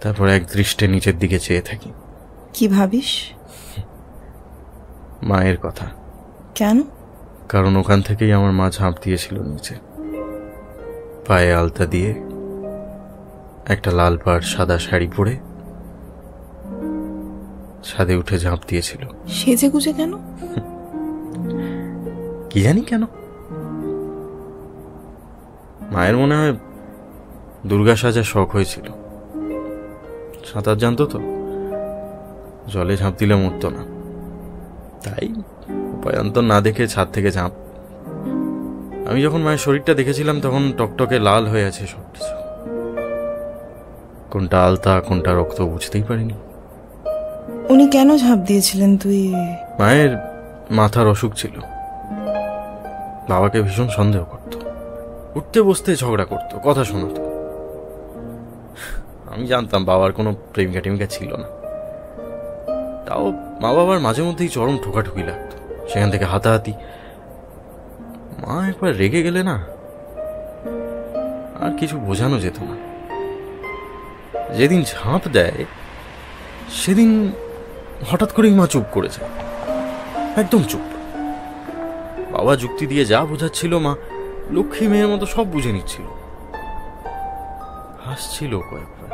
তারপর এক দৃষ্টে নিচের দিকে চেয়ে থাকি। কি ভাবিস? মায়ের কথা। কেন? কারণ ওখান থেকেই আমার মা ঝাঁপ দিয়েছিল নিচে, পায়ে আলতা দিয়ে, একটা লাল পাড় সাদা শাড়ি পরে ছাদে উঠে ঝাঁপ দিয়েছিল। সেজে গুজে কেন? কি জানি কেন। মায়ের মনে হয় দুর্গা সাজার শখ হয়েছিল। সাঁতার জানতো তো, জলে ঝাঁপ দিলে মরতো না, তাই উপায়ন্তর না দেখে ছাদ থেকে ঝাঁপ। আমি যখন মায়ের শরীরটা দেখেছিলাম তখন টকটকে লাল হয়ে আছে সবকিছু। কোনটা আলতা কোনটা রক্ত বুঝতেই পারিনি। উনি কেন ঝাঁপ দিয়েছিলেন? তুই? মায়ের মাথার অসুখ ছিল, বাবাকে ভীষণ সন্দেহ করত, উঠতে বসতে ঝগড়া করত, কথা শোনাতো। আমি জানতাম বাবার কোনো প্রেমিকা টেমিকা ছিল না, তাও মা বাবার মাঝে মধ্যেই চরম ঠোকাঠুকি লাগতো, সেখান থেকে হাতাহাতি। মা একবার রেগে গেলে না আর কিছু বোঝানো যেত না। যেদিন ঝাঁপ দেয় সেদিন হঠাৎ করেই মা চুপ করে যায়, একদম চুপ। বাবা যুক্তি দিয়ে যা বোঝাচ্ছিল মা লক্ষ্মী মেয়ের মতো সব বুঝে নিচ্ছিল, হাসছিল কয়েকবার।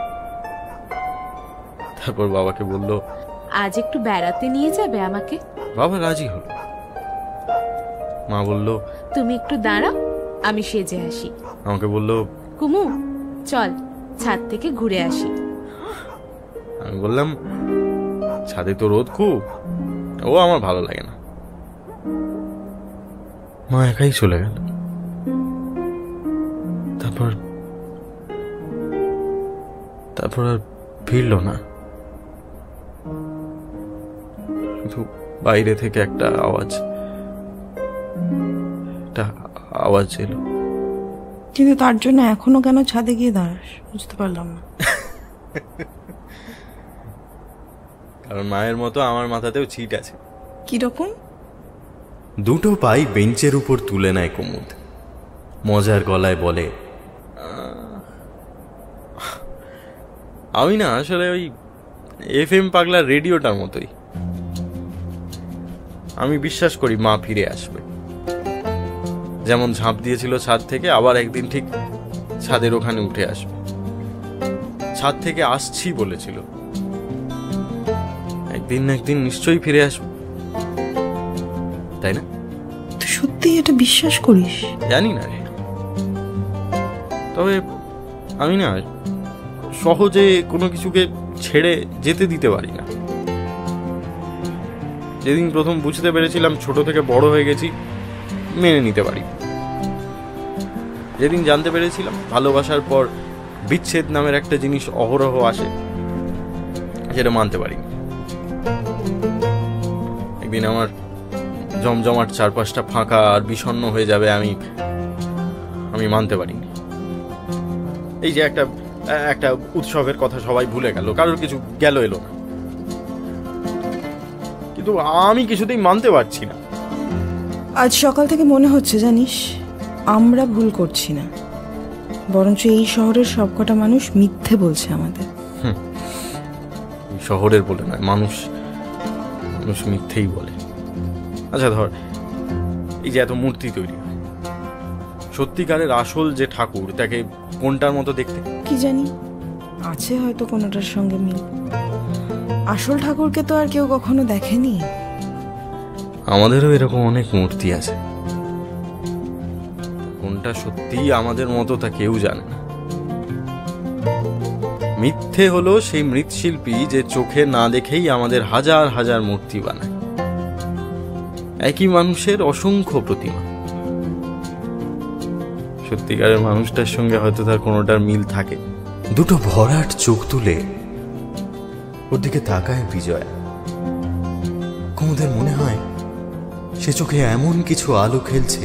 তারপর বাবাকে বলল, আজ একটু বেড়াতে নিয়ে যাবে আমাকে? বাবা রাজি হলো। মা বলল, তুমি একটু দাঁড়াও, আমি সেজে আসি। আমাকে বলল, কুমু চল ছাদ থেকে ঘুরে আসি। আমি বললাম, ছাদে তো রোদ খুব, ও আমার ভালো লাগে না। মা একাই চলে গেল। তারপর তারপর আর ফিরল না। শুধু বাইরে থেকে একটা আওয়াজ এলো। কিন্তু তার জন্য এখনো কেন ছাদে গিয়ে দাঁড়াস বুঝতে পারলাম না। কারণ মায়ের মতো আমার মাথাতেও ছিট আছে। কিরকম? দুটো পাই বেঞ্চের উপর তুলে নেয় কুমুদ, মজার গলায় বলে, আমি না আসলে ওই FM পাগলার রেডিওটার মতোই। আমি বিশ্বাস করি মা ফিরে আসবে। যেমন ঝাঁপ দিয়েছিল ছাদ থেকে, আবার একদিন ঠিক ছাদের ওখানে উঠে আসবে। ছাদ থেকে আসছি বলেছিল, একদিন না একদিন নিশ্চয়ই ফিরে আসবে, তাই না? তুই সত্যি এটা বিশ্বাস করিস? জানি না রে, তবে আমি না সহজে কোনো কিছুকে ছেড়ে যেতে দিতে পারি না। যেদিন প্রথম বুঝতে পেরেছিলাম ছোট থেকে বড় হয়ে গেছি, মেনে নিতে পারি। যেদিন জানতে পেরেছিলাম ভালোবাসার পর বিচ্ছেদ নামের একটা জিনিস অহরহ আসে, সেটা মানতে পারি। একদিন আমার জমজমাট চারপাশটা ফাঁকা আর বিষণ্ণ হয়ে যাবে, আমি মানতে পারিনি। এই যে একটা উৎসবের কথা সবাই ভুলে গেল, কারোর কিছু গেল এলো না, কিন্তু আমি কিছুতেই মানতে পারছি না। আজ সকাল থেকে মনে হচ্ছে জানিস, আমরা ভুল করছি না, বরঞ্চ এই শহরের সবকটা মানুষ মিথ্যে বলছে আমাদের। শহরের বলে নয়, মানুষ মিথ্যেই বলে। আচ্ছা ধর, এই যে এত মূর্তি তৈরি হয়, সত্যিকারের আসল যে ঠাকুর, তাকে কোনটার মতো দেখতে? কি জানি, আছে হয়তো কোনোটার সঙ্গে মিল। আসল ঠাকুরকে তো আর কেউ কখনো দেখেনি। আমাদেরও এরকম অনেক মূর্তি আছে, কোনটা সত্যিই আমাদের মতো তা কেউ জানে না। মিথ্যে হলো সেই মৃৎশিল্পী যে চোখে না দেখেই আমাদের হাজার হাজার মূর্তি বানায়, একই মানুষের অসংখ্য প্রতিমা। সত্যিকারের মানুষটার সঙ্গে হয়তো তার কোনোটার মিল থাকে। দুটো ভরাট চোখ তুলে ওর দিকে তাকায় বিজয়া। কুমুদের মনে হয় সে চোখে এমন কিছু আলো খেলছে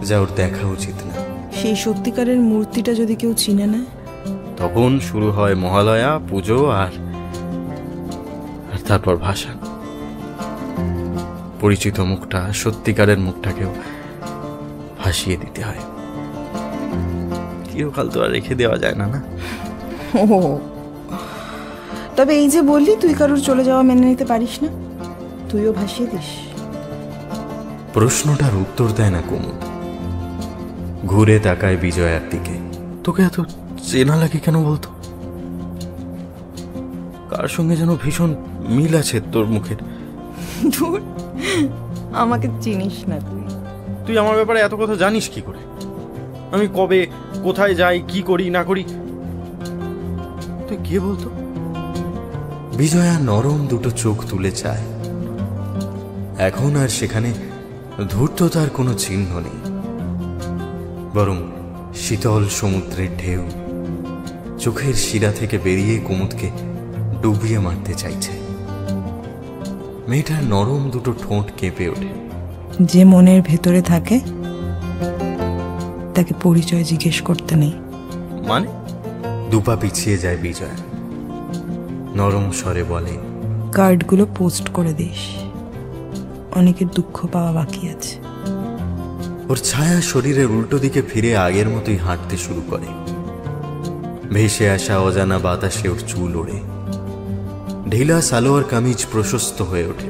যা ওর দেখা উচিত না। সেই সত্যিকারের মূর্তিটা যদি কেউ চিনে নেয়, তখন শুরু হয় মহালয়া, পুজো আর তারপর ভাসান। পরিচিত মুখটা, সত্যিকারের মুখটাকেও ভাসিয়ে দিতে হয়। চিরকাল তো আর রেখে দেওয়া যায় না। ও তবে এই যে বললি তুই কারোর চলে যাওয়া মেনে নিতে পারিস না, তুইও ভাসিয়ে দিস? প্রশ্নটার উত্তর দেয় না কুমুদ, ঘুরে তাকায় বিজয়ার দিকে। তোকে এত চেনা লাগে কেন বলতো? কার সঙ্গে যেন ভীষণ মিল আছে তোর মুখের। ধুর, আমাকে চিনিস না তুই আমার ব্যাপারে এত কথা জানিস কি করে? আমি কবে কোথায় যাই, কি করি না করি, তুই কে বলতো? বিজয়া নরম দুটো চোখ তুলে চায়। এখন আর সেখানে ধূর্ততার কোনো চিহ্ন নেই, বরং শীতল সমুদ্রের ঢেউ চোখের শিরা থেকে বেরিয়ে কুমুদকে ডুবিয়ে মারতে চাইছে। মেয়েটার নরম দুটো ঠোঁট কেঁপে ওঠে। যে মনের ভেতরে থাকে তাকে পরিচয় জিজ্ঞেস করতে নেই। মানে? দুপা পিছিয়ে যায় বিজয়া, নরম স্বরে বলে, কার্ডগুলো পোস্ট করে দিস, অনেকের দুঃখ পাওয়া বাকি আছে। ওর ছায়া শরীরের উল্টো দিকে ফিরে আগের মতোই হাঁটতে শুরু করে। ভেসে আসা অজানা বাতাসে ওর চুল ওড়ে, ঢিলা সালোয়ার কামিজ প্রশস্ত হয়ে ওঠে।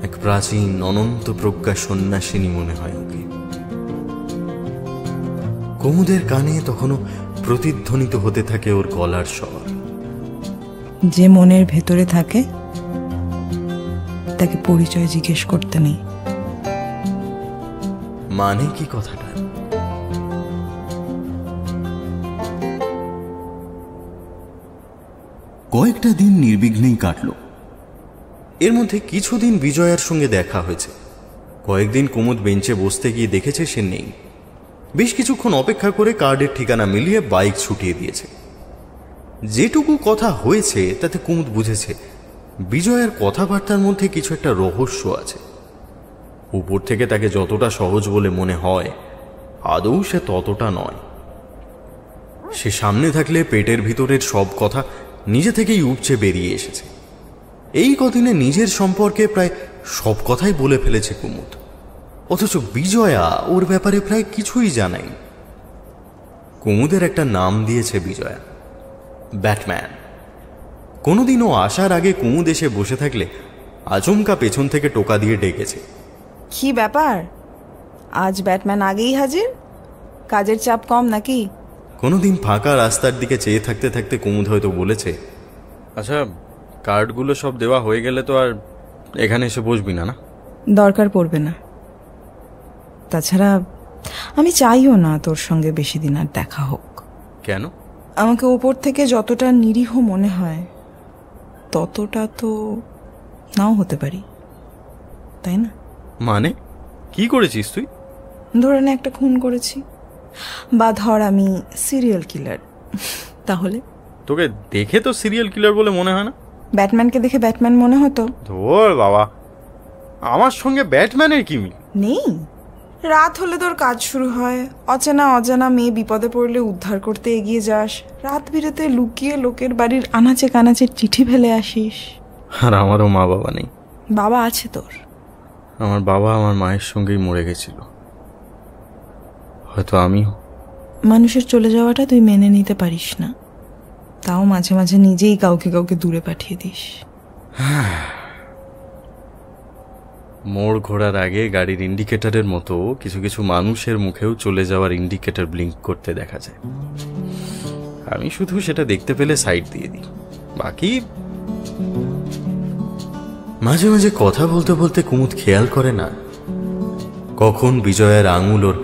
এক প্রাচীন অনন্ত প্রজ্ঞা সন্ন্যাসিনী মনে হয় ওকে। কুমুদের কানে তখনও প্রতিধ্বনিত হতে থাকে ওর গলার স্বর, যে মনের ভেতরে থাকে তাকে পরিচয় জিজ্ঞেস করতে নেই। মানে কি কথাটা? কয়েকটা দিন নির্বিঘ্নেই কাটল। এর মধ্যে কিছুদিন বিজয়ার সঙ্গে দেখা হয়েছে। কয়েকদিন কুমুদ বেঞ্চে বসতে গিয়ে দেখেছে সে নেই। বেশ কিছুক্ষণ অপেক্ষা করে কার্ডের ঠিকানা মিলিয়ে বাইক ছুটিয়ে দিয়েছে। যেটুকু কথা হয়েছে তাতে কুমুদ বুঝেছে বিজয়ের কথাবার্তার মধ্যে কিছু একটা রহস্য আছে। উপর থেকে তাকে যতটা সহজ বলে মনে হয়, আদৌ সে ততটা নয়। সে সামনে থাকলে পেটের ভিতরের সব কথা নিজে থেকেই উপচে বেরিয়ে এসেছে। এই কদিনে নিজের সম্পর্কে প্রায় সব কথাই বলে ফেলেছে কুমুদ, অথচ বিজয়া ওর ব্যাপারে প্রায় কিছুই জানাই। কুমুদের একটা নাম দিয়েছে বিজয়া, ব্যাটম্যান। কোনোদিনও আসার আগে কুমুদ এসে বসে থাকলে আচমকা পেছন থেকে টোকা দিয়ে ডেকেছে। কি ব্যাপার, আজ ব্যাটম্যান আগেই হাজির? কাজের চাপ কম নাকি? কোনোদিন ফাঁকা রাস্তার দিকে চেয়ে থাকতে থাকতে কুমুদ হয়তো বলেছে, আচ্ছা, কার্ডগুলো সব দেওয়া হয়ে গেলে তো আর এখানে এসে বসবি না? না, দরকার পড়বে না। তাছাড়া আমি চাইও না তোর সঙ্গে বেশি দিন আর দেখা হোক। কেন? আমাকে উপর থেকে যতটা নিরীহ মনে হয় ততটা তো নাও হতে পারি, তাই না? মানে কি করেছিস তুই? ধরে নে একটা খুন করেছি, বা ধর আমি সিরিয়াল কিলার, তাহলে তোকে দেখে তো সিরিয়াল কিলার বলে মনে হয় না। ব্যাটম্যানকে দেখে ব্যাটম্যান মনে হতো? ধর বাবা, আমার সঙ্গে ব্যাটম্যানের কি মিল? নেই। রাত হলে তোর কাজ শুরু হয়, অচেনা অজানা মেয়ে বিপদে পড়লে উদ্ধার করতে এগিয়ে যাস, রাত বিরেতে লুকিয়ে লোকের বাড়ির আনাচে কানাচে চিঠি ফেলে আসিস। আর আমারও মা বাবা নেই। বাবা আছে তোর? আমার বাবা আমার মায়ের সঙ্গেই মরে গেছিল, হয়তো আমিও। মানুষের চলে যাওয়াটা তুই মেনে নিতে পারিস না, তাও মাঝে মাঝে নিজেই কাউকে কাউকে দূরে পাঠিয়ে দিস। মোড় ঘোরার আগে গাড়ির ইন্ডিকেটরের মতো কিছু কিছু মানুষের মুখেও চলে যাওয়ার ইন্ডিকেটর ব্লিঙ্ক করতে দেখা যায়। আমি শুধু সেটা দেখতে পেলে সাইড দিয়ে দিই, বাকি। মাঝে মাঝে কথা বলতে বলতে কুমুদ খেয়াল করে না কখন বিজয়ের আঙুল ওর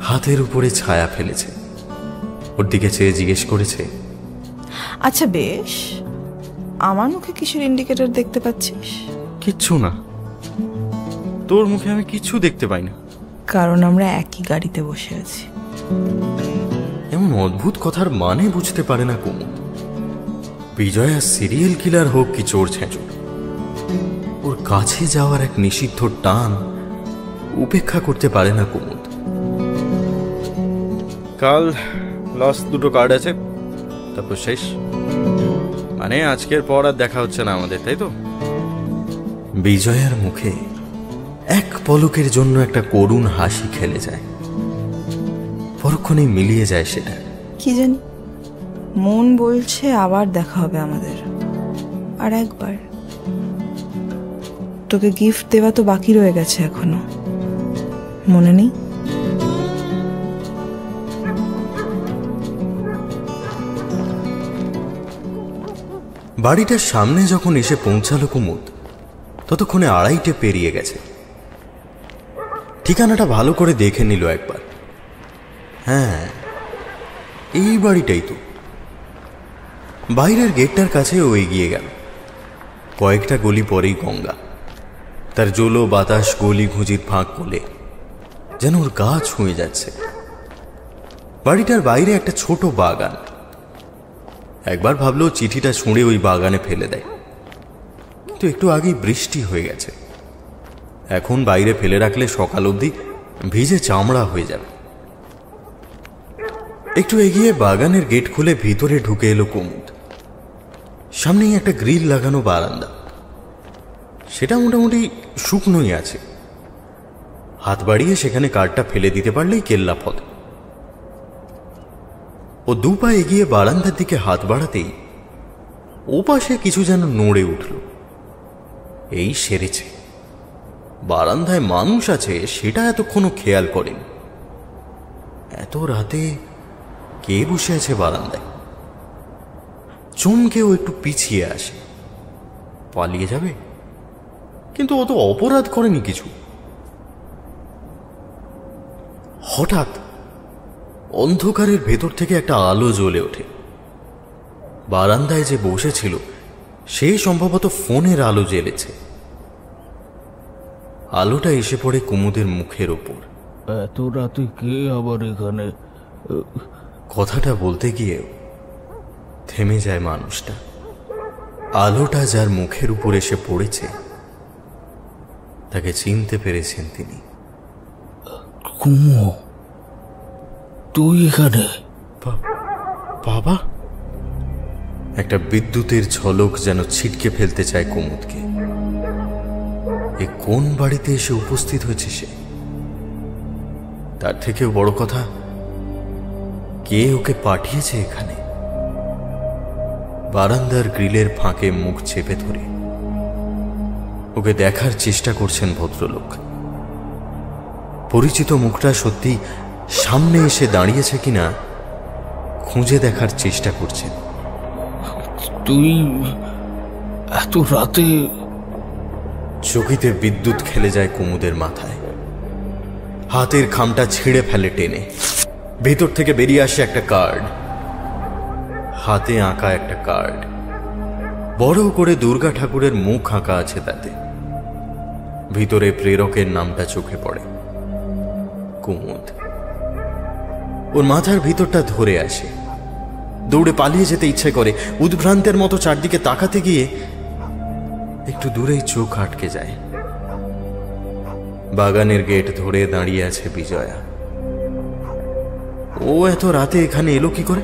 হাতের উপরে ছায়া ফেলেছে। ওর দিকে চেয়ে জিজ্ঞেস করেছে, আচ্ছা বেশ, আমার মুখে কিসের ইন্ডিকেটর দেখতে পাচ্ছিস? কিচ্ছু না, তোর মুখে আমি কিচ্ছু দেখতে পাই না। কারণ আমরা একই গাড়িতে বসে আছি। এমন অদ্ভুত কথার মানে বুঝতে পারে না কুমুদ। বিজয়া সিরিয়াল কিলার হোক কি চোর ছেঁচড়, ওর কাছে যাওয়ার এক নিষিদ্ধ টান উপেক্ষা করতে পারে না কুমুদ। কাল লাস্ট দুটো কার্ড আছে, তারপর শেষ। মানে আজকের পর আর দেখা হচ্ছে না আমাদের, তাই তো? বিজয়ার মুখে এক পলকের জন্য একটা করুণ হাসি খেলে যায়, পরক্ষণেই মিলিয়ে যায় সেটা। কি জানি, মন বলছে আবার দেখা হবে আমাদের, আর একবার। তোকে গিফট দেওয়া তো বাকি রয়ে গেছে এখনো, মনে নেই? বাড়িটার সামনে যখন এসে পৌঁছালো কুমুদ, ততক্ষণে 2:30 পেরিয়ে গেছে। ঠিকানাটা ভালো করে দেখে নিল একবার। হ্যাঁ, এই বাড়িটাই তো। বাইরের গেটটার কাছে ও এগিয়ে গেল। কয়েকটা গলি পরেই গঙ্গা, তার জলো বাতাস গলি ঘুঁজির ফাঁক কোলে যেন ওর গা ছুঁয়ে যাচ্ছে। বাড়িটার বাইরে একটা ছোট বাগান। একবার ভাবলো চিঠিটা ছুঁড়ে ওই বাগানে ফেলে দেয়, কিন্তু একটু আগেই বৃষ্টি হয়ে গেছে। এখন বাইরে ফেলে রাখলে সকাল অবধি ভিজে চামড়া হয়ে যাবে। একটু এগিয়ে বাগানের গেট খুলে ভিতরে ঢুকে এলো কুমুদ। সামনেই একটা গ্রিল লাগানো বারান্দা, সেটা মোটামুটি শুকনোই আছে। হাত বাড়িয়ে সেখানে কার্ডটা ফেলে দিতে পারলেই কেল্লা ফল। ও দুপা এগিয়ে বারান্দার দিকে হাত বাড়াতেই ওপাশে কিছু যেন নড়ে উঠল। এই সেরেছে, বারান্দায় মানুষ আছে সেটা এতক্ষণও খেয়াল করেন। এত রাতে কে বসে আছে বারান্দায়? চমকেও একটু পিছিয়ে আসে। পালিয়ে যাবে, কিন্তু ও তো অপরাধ করেনি কিছু। হঠাৎ অন্ধকারের ভেতর থেকে একটা আলো জ্বলে ওঠে। বারান্দায় যে বসেছিল সে সম্ভবত ফোনের আলো জ্বেলেছে। আলোটা এসে পড়ে কুমুদের মুখের ওপর। এত রাতে কে আবার এখানে? কথাটা বলতে গিয়ে থেমে যায় মানুষটা। আলোটা যার মুখের উপর এসে পড়েছে তাকে চিনতে পেরেছেন তিনি। কুমু, তুই এখানে? বাবা! একটা বিদ্যুতের ঝলক যেন ছিটকে ফেলতে চায় কুমুদকে। এ কোন বাড়িতে এসে উপস্থিত হয়েছে সে? তার থেকেও বড় কথা, কে ওকে পাঠিয়েছে এখানে? বারান্দার গ্রিলের ফাঁকে মুখ চেপে ধরে ওকে দেখার চেষ্টা করছেন ভদ্রলোক। পরিচিত মুখটা সত্যি সামনে এসে দাঁড়িয়েছে কিনা খুঁজে দেখার চেষ্টা করছেন। তুই এত রাতে? চকিতে বিদ্যুৎ খেলে যায় কুমুদের মাথায়। হাতের খামটা ছিঁড়ে ফেলে টেনে। ভেতর থেকে বেরিয়ে আসে একটা কার্ড, হাতে আঁকা একটা কার্ড। বড় করে দুর্গা ঠাকুরের মুখ আঁকা আছে তাতে। ভিতরে প্রেরকের নামটা চোখে পড়ে, কুমুদ। ওর মাথার ভিতরটা ধরে আসে। দৌড়ে পালিয়ে যেতে ইচ্ছে করে। উদ্ভ্রান্তের মতো চারদিকে তাকাতে গিয়ে একটু দূরেই চোখ আটকে যায়। বাগানের গেট ধরে দাঁড়িয়ে আছে বিজয়া। ও এত রাতে এখানে এলো কি করে?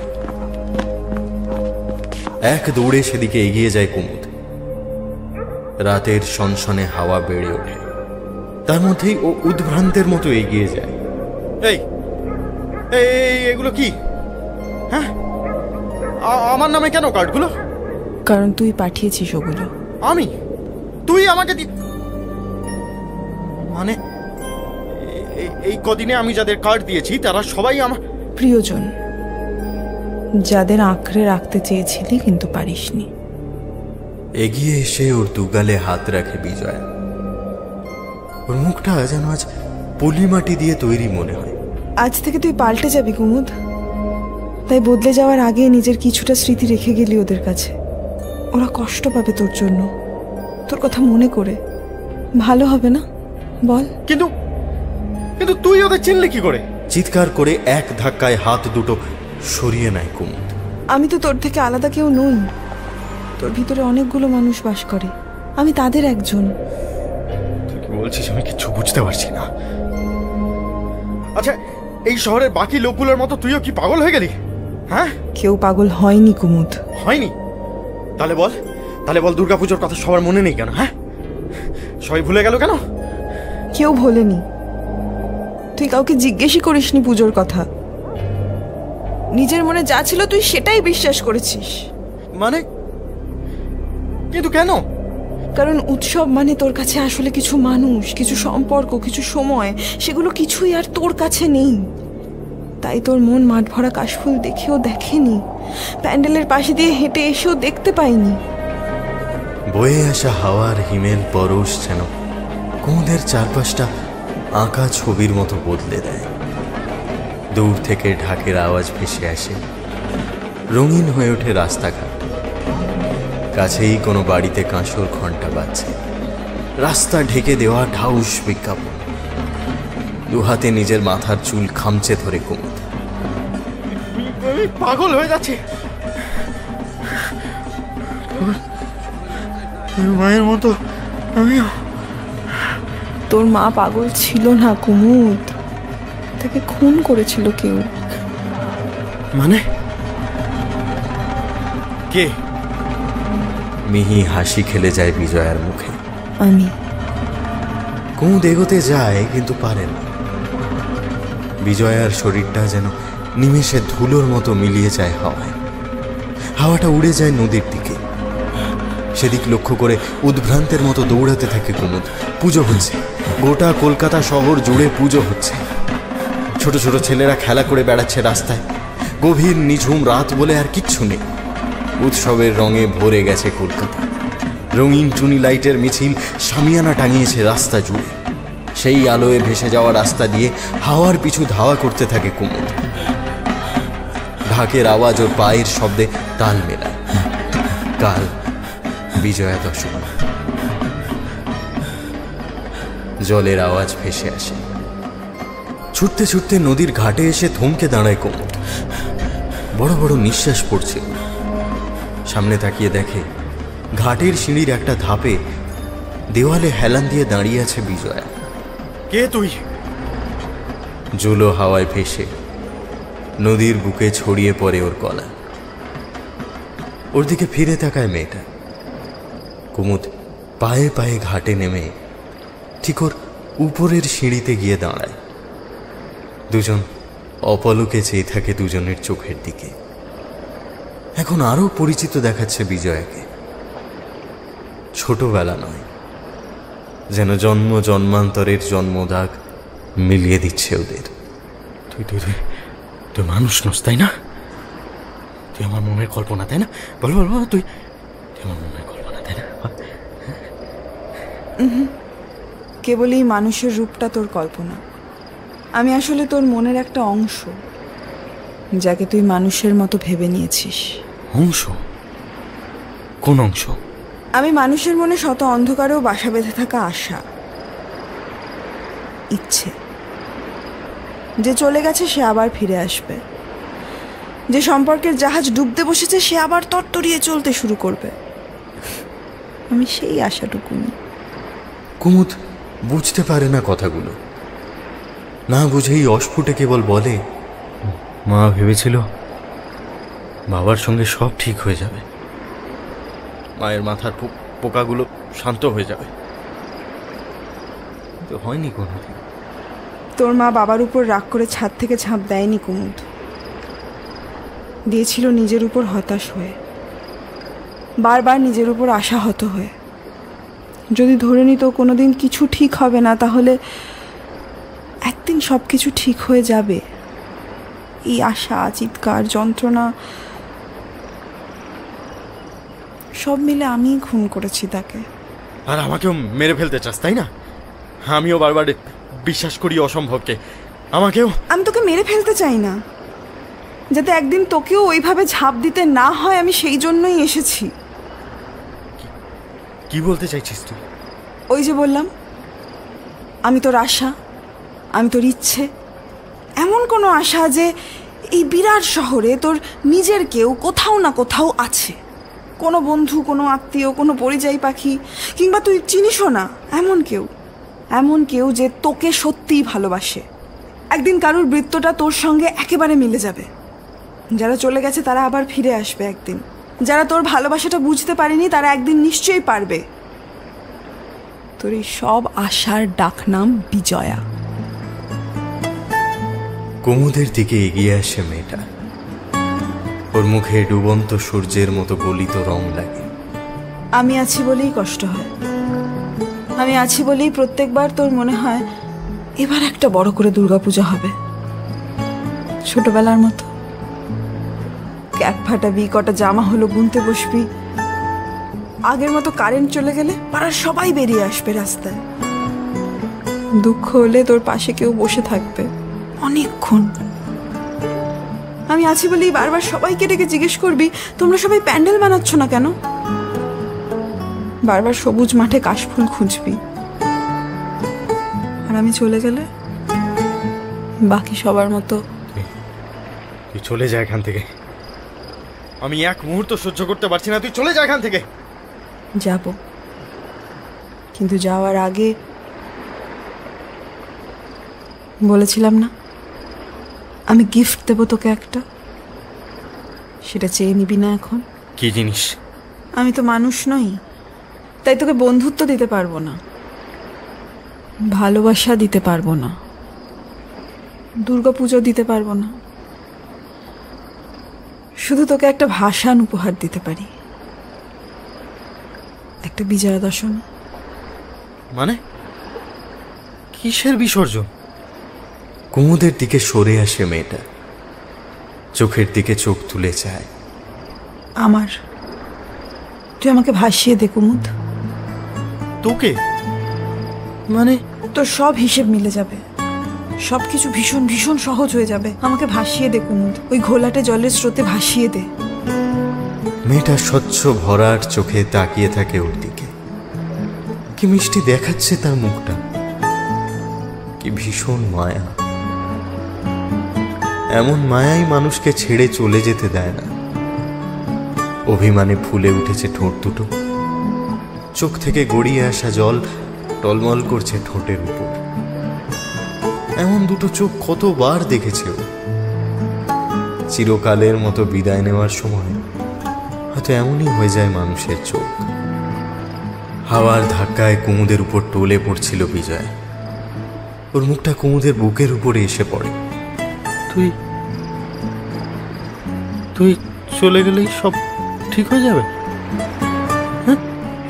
এক দৌড়ে সেদিকে এগিয়ে যায় কুমুদ। রাতের সনসনে হাওয়া বেড়ে ওঠে, তার মধ্যেই ও উদ্ভ্রান্তের মতো এগিয়ে যায়। এই এই এগুলো কি? হ্যাঁ, আমার নামে কেন কার্ডগুলো? কারণ তুই পাঠিয়েছিস ওগুলো। আমি? তুই আমাকে মানে এই কদিনে আমি যাদের কার্ড দিয়েছি তারা সবাই আমার প্রিয়জন, যাদের আঁকড়ে রাখতে চেয়েছিলি কিন্তু পারিসনি। এগিয়ে এসে ওর দুগালে হাত রাখে বিজয়া। ওর মুখটা যেন আজ পলিমাটি দিয়ে তৈরি মনে হয়। আজ থেকে তুই পাল্টে যাবি কুমুদ, তাই বদলে যাওয়ার আগে নিজের কিছুটা স্মৃতি রেখে গেলি ওদের কাছে। ওরা কষ্ট পাবে তোর জন্য, তোর কথা মনে করে। ভালো হবে না বল? কিন্তু কিন্তু তুই ওদের চিনলি কি করে? চিৎকার করে এক ধাক্কায় হাত দুটো সরিয়ে নেয় কুমুদ। আমি তো তোর থেকে আলাদা কেউ নই। তোর ভিতরে অনেকগুলো মানুষ বাস করে, আমি তাদের একজন। তুই কি বলছিস? আমি কিছু বুঝতে পারছি না। আচ্ছা, এই শহরের বাকি লোকগুলোর মতো তুইও কি পাগল হয়ে গেলি? হ্যাঁ, কেউ পাগল হয়নি কুমুদ। হয়নি? তাহলে বল দুর্গাপুজোর কথা সবার মনে নেই কেন? হ্যাঁ, সবাই ভুলে গেল কেন? কেউ ভোলেনি। তুই কাউকে জিজ্ঞেসই করিসনি পুজোর কথা। নিজের মনে যা ছিল তুই সেটাই বিশ্বাস করেছিস। মানে? কিন্তু কেন? কারণ উৎসব মানে তোর কাছে আসলে কিছু মানুষ, কিছু সম্পর্ক, কিছু সময়, সেগুলো কিছুই আর তোর কাছে নেই। তাই তোর মন মাঠ ভরা কাশফুল দেখেও দেখেনি, প্যান্ডেলের পাশে দিয়ে হেঁটে এসেও দেখতে পাইনি। বয়ে আসা হাওয়ার হিমেল পরশ যেন কুমুদের চারপাশটা আঁকা ছবির মতো বদলে দেয়। দূর থেকে ঢাকের আওয়াজ ভেসে আসে, রঙিন হয়ে ওঠে রাস্তাঘাট। কাছেই কোনো বাড়িতে কাঁসর ঘন্টা বাজছে। রাস্তা ঢেকে দেওয়া ঢাউস বিজ্ঞাপন। দুহাতে নিজের মাথার চুল খামচে ধরে কুমুদ। আমি পাগল হয়ে যাচ্ছি। মায়ের মতো আমিও। তোর মা পাগল ছিল না কুমুদ, তাকে খুন করেছিল কেউ। মানে? কে? মিহি হাসি খেলে যায় বিজয়ার মুখে। আমি। কুমুদ এগোতে যায় কিন্তু পারে না। বিজয়ার শরীরটা যেন নিমেষে ধুলোর মতো মিলিয়ে যায় হাওয়ায়। হাওয়াটা উড়ে যায় নদীর দিকে। সেদিক লক্ষ্য করে উদ্ভ্রান্তের মতো দৌড়াতে থাকে কুমুদ। পুজো হচ্ছে, গোটা কলকাতা শহর জুড়ে পুজো হচ্ছে। ছোট ছোট ছেলেরা খেলা করে বেড়াচ্ছে রাস্তায়। গভীর নিঝুম রাত বলে আর কিচ্ছু নেই। উৎসবের রঙে ভরে গেছে কলকাতা। রঙিন টুনি লাইটের মিছিল শামিয়ানা টাঙিয়েছে রাস্তা জুড়ে। সেই আলোয় ভেসে যাওয়া রাস্তা দিয়ে হাওয়ার পিছু ধাওয়া করতে থাকে কুমুদ। ঢাকের আওয়াজ ওর পায়ের শব্দে তাল মেলায়। কাল বিজয়া দশমী। জলের আওয়াজ ভেসে আসে। ছুটতে ছুটতে নদীর ঘাটে এসে থমকে দাঁড়ায় কুমুদ। বড় বড় নিঃশ্বাস পড়ছে। সামনে তাকিয়ে দেখে ঘাটের সিঁড়ির একটা ধাপে দেওয়ালে হেলান দিয়ে দাঁড়িয়ে আছে বিজয়া। কে তুই? জুলো হাওয়ায় ভেসে নদীর বুকে ছড়িয়ে পড়ে ওর গলা। ওর দিকে ফিরে তাকায় মেয়েটা। কুমুদ পায়ে পায়ে ঘাটে নেমে ঠিক ওর উপরের সিঁড়িতে গিয়ে দাঁড়ায়। দুজন অপলকে চেয়ে থাকে দুজনের চোখের দিকে। এখন আরো পরিচিত দেখাচ্ছে বিজয়াকে। ছোটবেলা নয়, যেন জন্ম জন্মান্তরের জন্মদাগ মিলিয়ে দিচ্ছে ওদের। তুই তুই তুই তুই মানুষ নস, তাই না? তুই আমার মনের কল্পনা, তাই না? বল বল বল, তুই আমার মনের কল্পনা, তাই না? কেবলই মানুষের রূপটা তোর কল্পনা। আমি আসলে তোর মনের একটা অংশ, যাকে তুই মানুষের মতো ভেবে নিয়েছিস। অংশ? কোন অংশ? আমি মানুষের মনে শত অন্ধকারেও বাসা বেঁধে থাকা আশা, ইচ্ছে। যে চলে গেছে সে আবার ফিরে আসবে, যে সম্পর্কের জাহাজ ডুবতে বসেছে সে আবার তরতরিয়ে চলতে শুরু করবে। আমি সেই আশাটুকুনি। কুমুদ বুঝতে পারে না কথাগুলো। না বুঝেই অস্ফুটে কেবল বলে, মা ভেবেছিল বাবার সঙ্গে সব ঠিক হয়ে যাবে, মায়ের মাথার পোকাগুলো শান্ত হয়ে যাবে। তো হয়নি কোনোদিন। তোর মা বাবার উপর রাগ করে ছাদ থেকে ঝাঁপ দেয়নি কুমুদ, দিয়েছিল নিজের উপর হতাশ হয়ে, বারবার নিজের উপর আশাহত হয়ে। যদি ধরে নিত কোনোদিন কিছু ঠিক হবে না, তাহলে একদিন সব কিছু ঠিক হয়ে যাবে। এই আশা, চিৎকার, যন্ত্রণা সব মিলে আমিই খুন করেছি তাকে। আর আমাকেও মেরে ফেলতে চাস, তাই না? আমিও বারবার বিশ্বাস করি অসম্ভবকে। আমাকেও। আমি তোকে মেরে ফেলতে চাই না, যাতে একদিন তোকেও ওইভাবে ঝাঁপ দিতে না হয়, আমি সেই জন্যই এসেছি। কি বলতে চাইছিস তুই? ওই যে বললাম, আমি তোর আশা, আমি তোর ইচ্ছে। এমন কোনো আশা যে এই বিরাট শহরে তোর নিজের কেউ কোথাও না কোথাও আছে। কোনো বন্ধু, কোনো আত্মীয়, কোনো পরিযায়ী পাখি, কিংবা তুই চিনিসও না এমন কেউ যে তোকে সত্যিই ভালোবাসে। একদিন কারুর বৃত্তটা তোর সঙ্গে একেবারে মিলে যাবে। যারা চলে গেছে তারা আবার ফিরে আসবে একদিন। যারা তোর ভালোবাসাটা বুঝতে পারেনি তারা একদিন নিশ্চয়ই পারবে। তোর এই সব আশার ডাকনাম বিজয়া। কুমুদের দিকে এগিয়ে আসে মেয়েটা। ওর মুখে ডুবন্ত সূর্যের মতো গলিত রং লাগে। আমি আছি বলেই কষ্ট হয়, আমি আছি বলেই প্রত্যেকবার তোর মনে হয় এবার একটা বড় করে দুর্গাপূজা হবে, ছোটবেলার মতো। ক্যাপ ফাটাবি, কটা জামা হলো বুনতে বসবি। আগের মতো কারেন্ট চলে গেলে পাড়ার সবাই বেরিয়ে আসবে রাস্তায়। দুঃখ হলে তোর পাশে কেউ বসে থাকবে অনেকক্ষণ। আমি আছি বলেই বারবার সবাইকে ডেকে জিজ্ঞেস করবি, তোমরা সবাই প্যান্ডেল বানাচ্ছ না কেন? বারবার সবুজ মাঠে কাশফুল খুঁজবি। আর আমি চলে গেলে বাকি সবার মতো তুই চলে যা এখান থেকে। আমি এক মুহূর্ত সহ্য করতে পারছি না, তুই চলে যা এখান থেকে। যাব, কিন্তু যাওয়ার আগে বলেছিলাম না আমি গিফট দেবো তোকে একটা, সেটা চেয়ে নিবি না এখন? কি জিনিস? আমি তো মানুষ নই, তাই তোকে বন্ধুত্ব দিতে পারবো না, ভালোবাসা দিতে পারবো না, দুর্গাপুজো দিতে পারবো না। শুধু তোকে একটা ভাষান উপহার দিতে পারি, একটা বিজয়া দশমী। মানে কিসের বিসর্জন? কুমুদের দিকে সরে আসে মেয়েটা, চোখের দিকে চোখ তুলে চায়। আমার, তুই আমাকে ভাসিয়ে দে কুমুদ। তোকে? মানে তোর সব হিসেব মিলে যাবে, সবকিছু ভীষণ ভীষণ সহজ হয়ে যাবে। আমাকে ভাসিয়ে দে কুমুদ, ওই ঘোলাটে জলের স্রোতে ভাসিয়ে দে। মেয়েটা স্বচ্ছ ভরার চোখে তাকিয়ে থাকে ওর দিকে। কি মিষ্টি দেখাচ্ছে তার মুখটা, কি ভীষণ মায়া। এমন মায়াই মানুষকে ছেড়ে চলে যেতে দেয় না। অভিমানে ফুলে উঠেছে ঠোঁট দুটো, চোখ থেকে গড়িয়ে আসা জল টলমল করছে ঠোঁটের উপর। এমন দুটো চোখ কতবার দেখেছে ও। চিরকালের মতো বিদায় নেওয়ার সময় হয়তো এমনই হয়ে যায় মানুষের চোখ। হাওয়ার ধাক্কায় কুমুদের উপর টলে পড়ছিল বিজয়। ওর মুখটা কুমুদের বুকের উপরে এসে পড়ে। তুই তুই চলে গেলেই সব ঠিক হয়ে যাবে?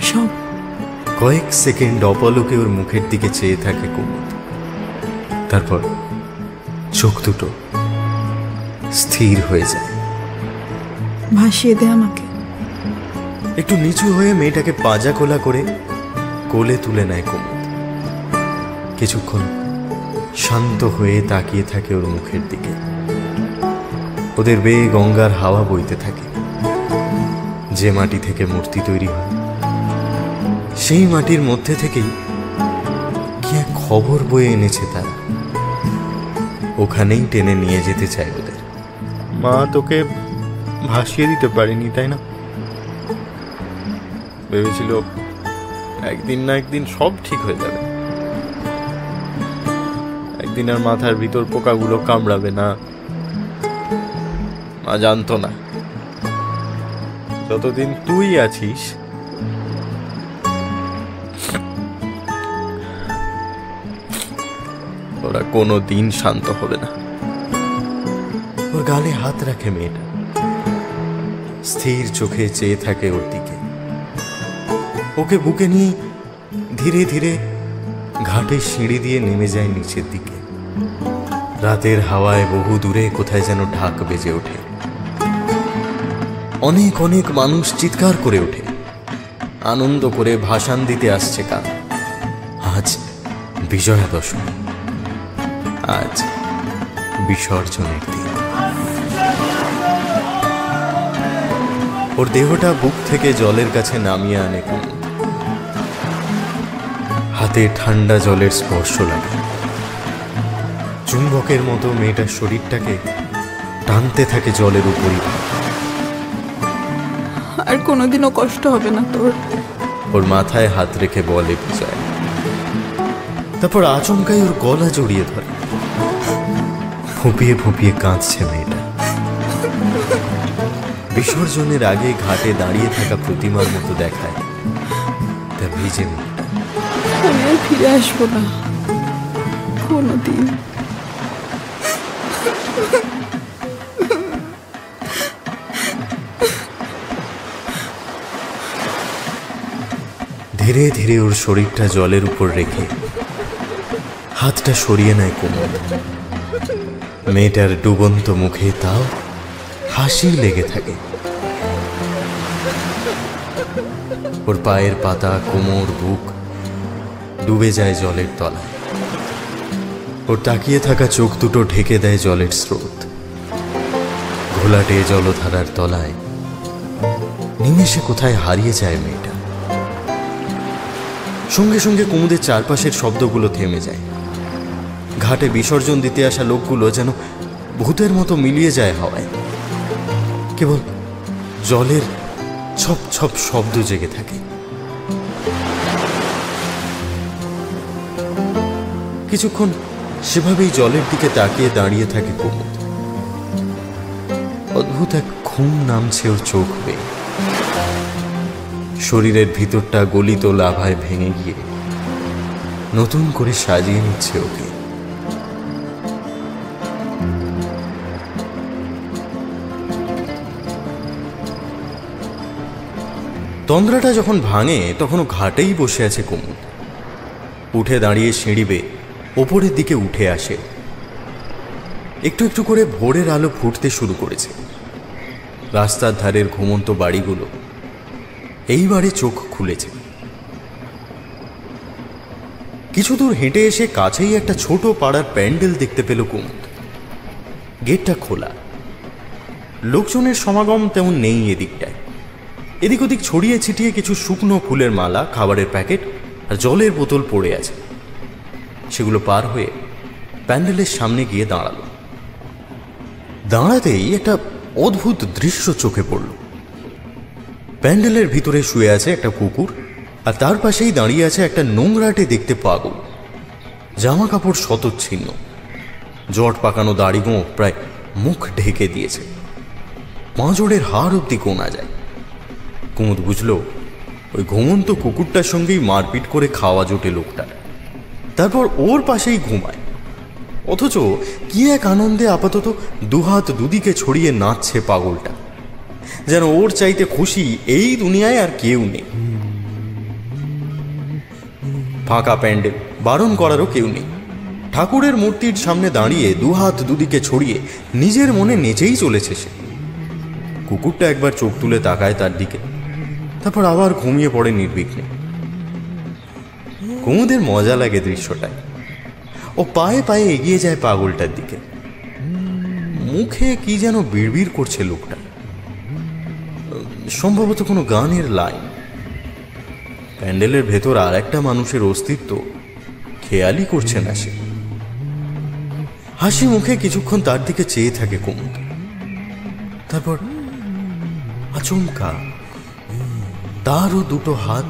সব কয়েক সেকেন্ড অপলকে ওর মুখের দিকে চেয়ে থাকে কুমুদ। তারপর চোখ দুটো স্থির হয়ে যায়। ভাসিয়ে দে আমাকে। একটু নিচু হয়ে মেয়েটাকে পাজা খোলা করে কোলে তুলে নেয় কুমুদ। কিছুক্ষণ শান্ত হয়ে তাকিয়ে থাকে ওর মুখের দিকে। ওদের বেয়ে গঙ্গার হাওয়া বইতে থাকে। যে মাটি থেকে মূর্তি তৈরি হয় সেই মাটির মধ্যে থেকেই কি এক খবর বয়ে এনেছে তারা। ওখানেই টেনে নিয়ে যেতে চায় ওদের। মা তোকে ভাসিয়ে দিতে পারিনি, তাই না? ভেবেছিল একদিন না একদিন সব ঠিক হয়ে যাবে, একদিন আর মাথার ভিতর পোকাগুলো কামড়াবে না। মা জানতো না যতদিন তুই আছিস ওরা কোনো দিন শান্ত হবে না। ওর গালে হাত রাখে মেয়েটা, স্থির চোখে চেয়ে থাকে ওর দিকে। ওকে বুকে নিয়ে ধীরে ধীরে ঘাটে সিঁড়ি দিয়ে নেমে যায় নিচের দিকে। রাতের হাওয়ায় বহু দূরে কোথায় যেন ঢাক বেজে ওঠে। অনেক অনেক মানুষ চিৎকার করে ওঠে, আনন্দ করে ভাষণ দিতে আসছে কাল। আজ বিজয়া দশমী, আজ বিসর্জনের দিন। ওর দেহটা বুক থেকে জলের কাছে নামিয়ে আনে কুমুদ। হাতে ঠান্ডা জলের স্পর্শ লাগে। চুম্বকের মতো মেয়েটার শরীরটাকে টানতে থাকে জলের উপরই। আর কোনোদিনও কষ্ট হবে না তোর। ওর মাথায় হাত রেখে বলে বিজয়। তারপর আচমকাই ওর গলা জড়িয়ে ধরে। ফুঁপিয়ে ফুঁপিয়ে কাঁদছে মেয়েটা। বিসর্জনের আগে ঘাটে দাঁড়িয়ে থাকা প্রতিমার মতো দেখায় তার ভিজে মুখটা। আমি আর ফিরে আসবো না কোনোদিন। ধীরে ধীরে ওর শরীরটা জলের উপর রেখে হাতটা সরিয়ে নেয় কুমুদ। মেয়েটার ডুবন্ত মুখে তাও হাসি লেগে থাকে। ওর পায়ের পাতা, কোমর, বুক ডুবে যায় জলের তলায়। ওর তাকিয়ে থাকা চোখ দুটো ঢেকে দেয় জলের স্রোত। ঘোলাটে জলধারার তলায় নিমেষে কোথায় হারিয়ে যায় মেয়েটা। সঙ্গে সঙ্গে কুমুদের চারপাশের শব্দগুলো থেমে যায়। ঘাটে বিসর্জন দিতে আসা লোকগুলো যেন ভূতের মতো মিলিয়ে যায় হাওয়ায়। কেবল জলের ছপ ছপ শব্দ জেগে থাকে। কিছুক্ষণ সেভাবেই জলের দিকে তাকিয়ে দাঁড়িয়ে থাকে কুমুদ। অদ্ভুত এক ঘুম নামছে ওর চোখ বেয়ে। শরীরের ভিতরটা গলিত লাভায় ভেঙে গিয়ে নতুন করে সাজিয়ে নিচ্ছে ওকে। তন্দ্রাটা যখন ভাঙে তখনও ঘাটেই বসে আছে কুমুদ। উঠে দাঁড়িয়ে সিঁড়ি বেয়ে ওপরের দিকে উঠে আসে। একটু একটু করে ভোরের আলো ফুটতে শুরু করেছে। রাস্তার ধারের ঘুমন্ত বাড়িগুলো এইবারে চোখ খুলেছে। কিছু দূর হেঁটে এসে কাছেই একটা ছোট পাড়ার প্যান্ডেল দেখতে পেল কুমুদ। গেটটা খোলা, লোকজনের সমাগম তেমন নেই এদিকটায়। এদিক ওদিক ছড়িয়ে ছিটিয়ে কিছু শুকনো ফুলের মালা, খাবারের প্যাকেট আর জলের বোতল পড়ে আছে। সেগুলো পার হয়ে প্যান্ডেলের সামনে গিয়ে দাঁড়ালো। দাঁড়াতেই একটা অদ্ভুত দৃশ্য চোখে পড়ল। প্যান্ডেলের ভিতরে শুয়ে আছে একটা কুকুর, আর তার পাশেই দাঁড়িয়ে আছে একটা নোংরাটে দেখতে পাগল। জামা কাপড় শতচ্ছিন্ন, জট পাকানো দাড়ি গোঁফ প্রায় মুখ ঢেকে দিয়েছে, পাঁজরের হাড় অব্দি গোনা যায়। কুমুদ বুঝল ওই ঘুমন্ত কুকুরটার সঙ্গেই মারপিট করে খাওয়া জোটে লোকটার, তারপর ওর পাশেই ঘুমায়। অথচ কি এক আনন্দে আপাতত দুহাত দুদিকে ছড়িয়ে নাচছে পাগলটা, যেন ওর চাইতে খুশি এই দুনিয়ায় আর কেউ নেই। ফাঁকা প্যান্ডেল, বারণ করারও কেউ নেই। ঠাকুরের মূর্তির সামনে দাঁড়িয়ে দুহাত দুদিকে ছড়িয়ে নিজের মনে নেচেই চলেছে সে। কুকুরটা একবার চোখ তুলে তাকায় তার দিকে, তারপর আবার ঘুমিয়ে পড়ে নির্বিঘ্নে। কুমুদের মজা লাগে দৃশ্যটায়। ও পায়ে পায়ে এগিয়ে যায় পাগলটার দিকে। মুখে কি যেন বিড়বিড় করছে লোকটা, সম্ভবত কোনো গানের লাইন। প্যান্ডেলের ভেতর আর একটা মানুষের অস্তিত্ব খেয়ালই করছে না সে। হাসি মুখে কিছুক্ষণ তার দিকে চেয়ে থাকে কুমুদ, তারপর আচমকা তারও দুটো হাত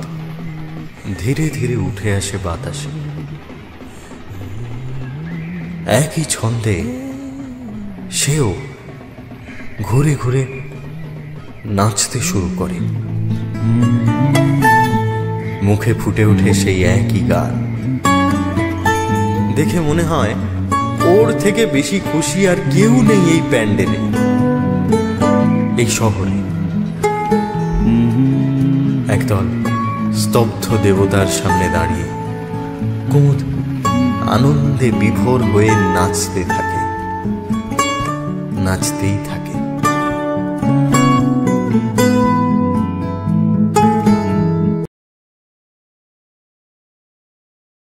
ধীরে ধীরে উঠে আসে বাতাসে। একই ছন্দে সেও ঘুরে ঘুরে নাচতে শুরু করে। মুখে ফুটে ওঠে সেই একই গান। দেখে মনে হয় ওর থেকে বেশি খুশি আর কেউ নেই এই প্যান্ডেলে, এই শহরে। একদল স্তব্ধ দেবতার সামনে দাঁড়িয়ে কুমুদ আনন্দে বিভোর হয়ে নাচতে থাকে, নাচতেই থাকে।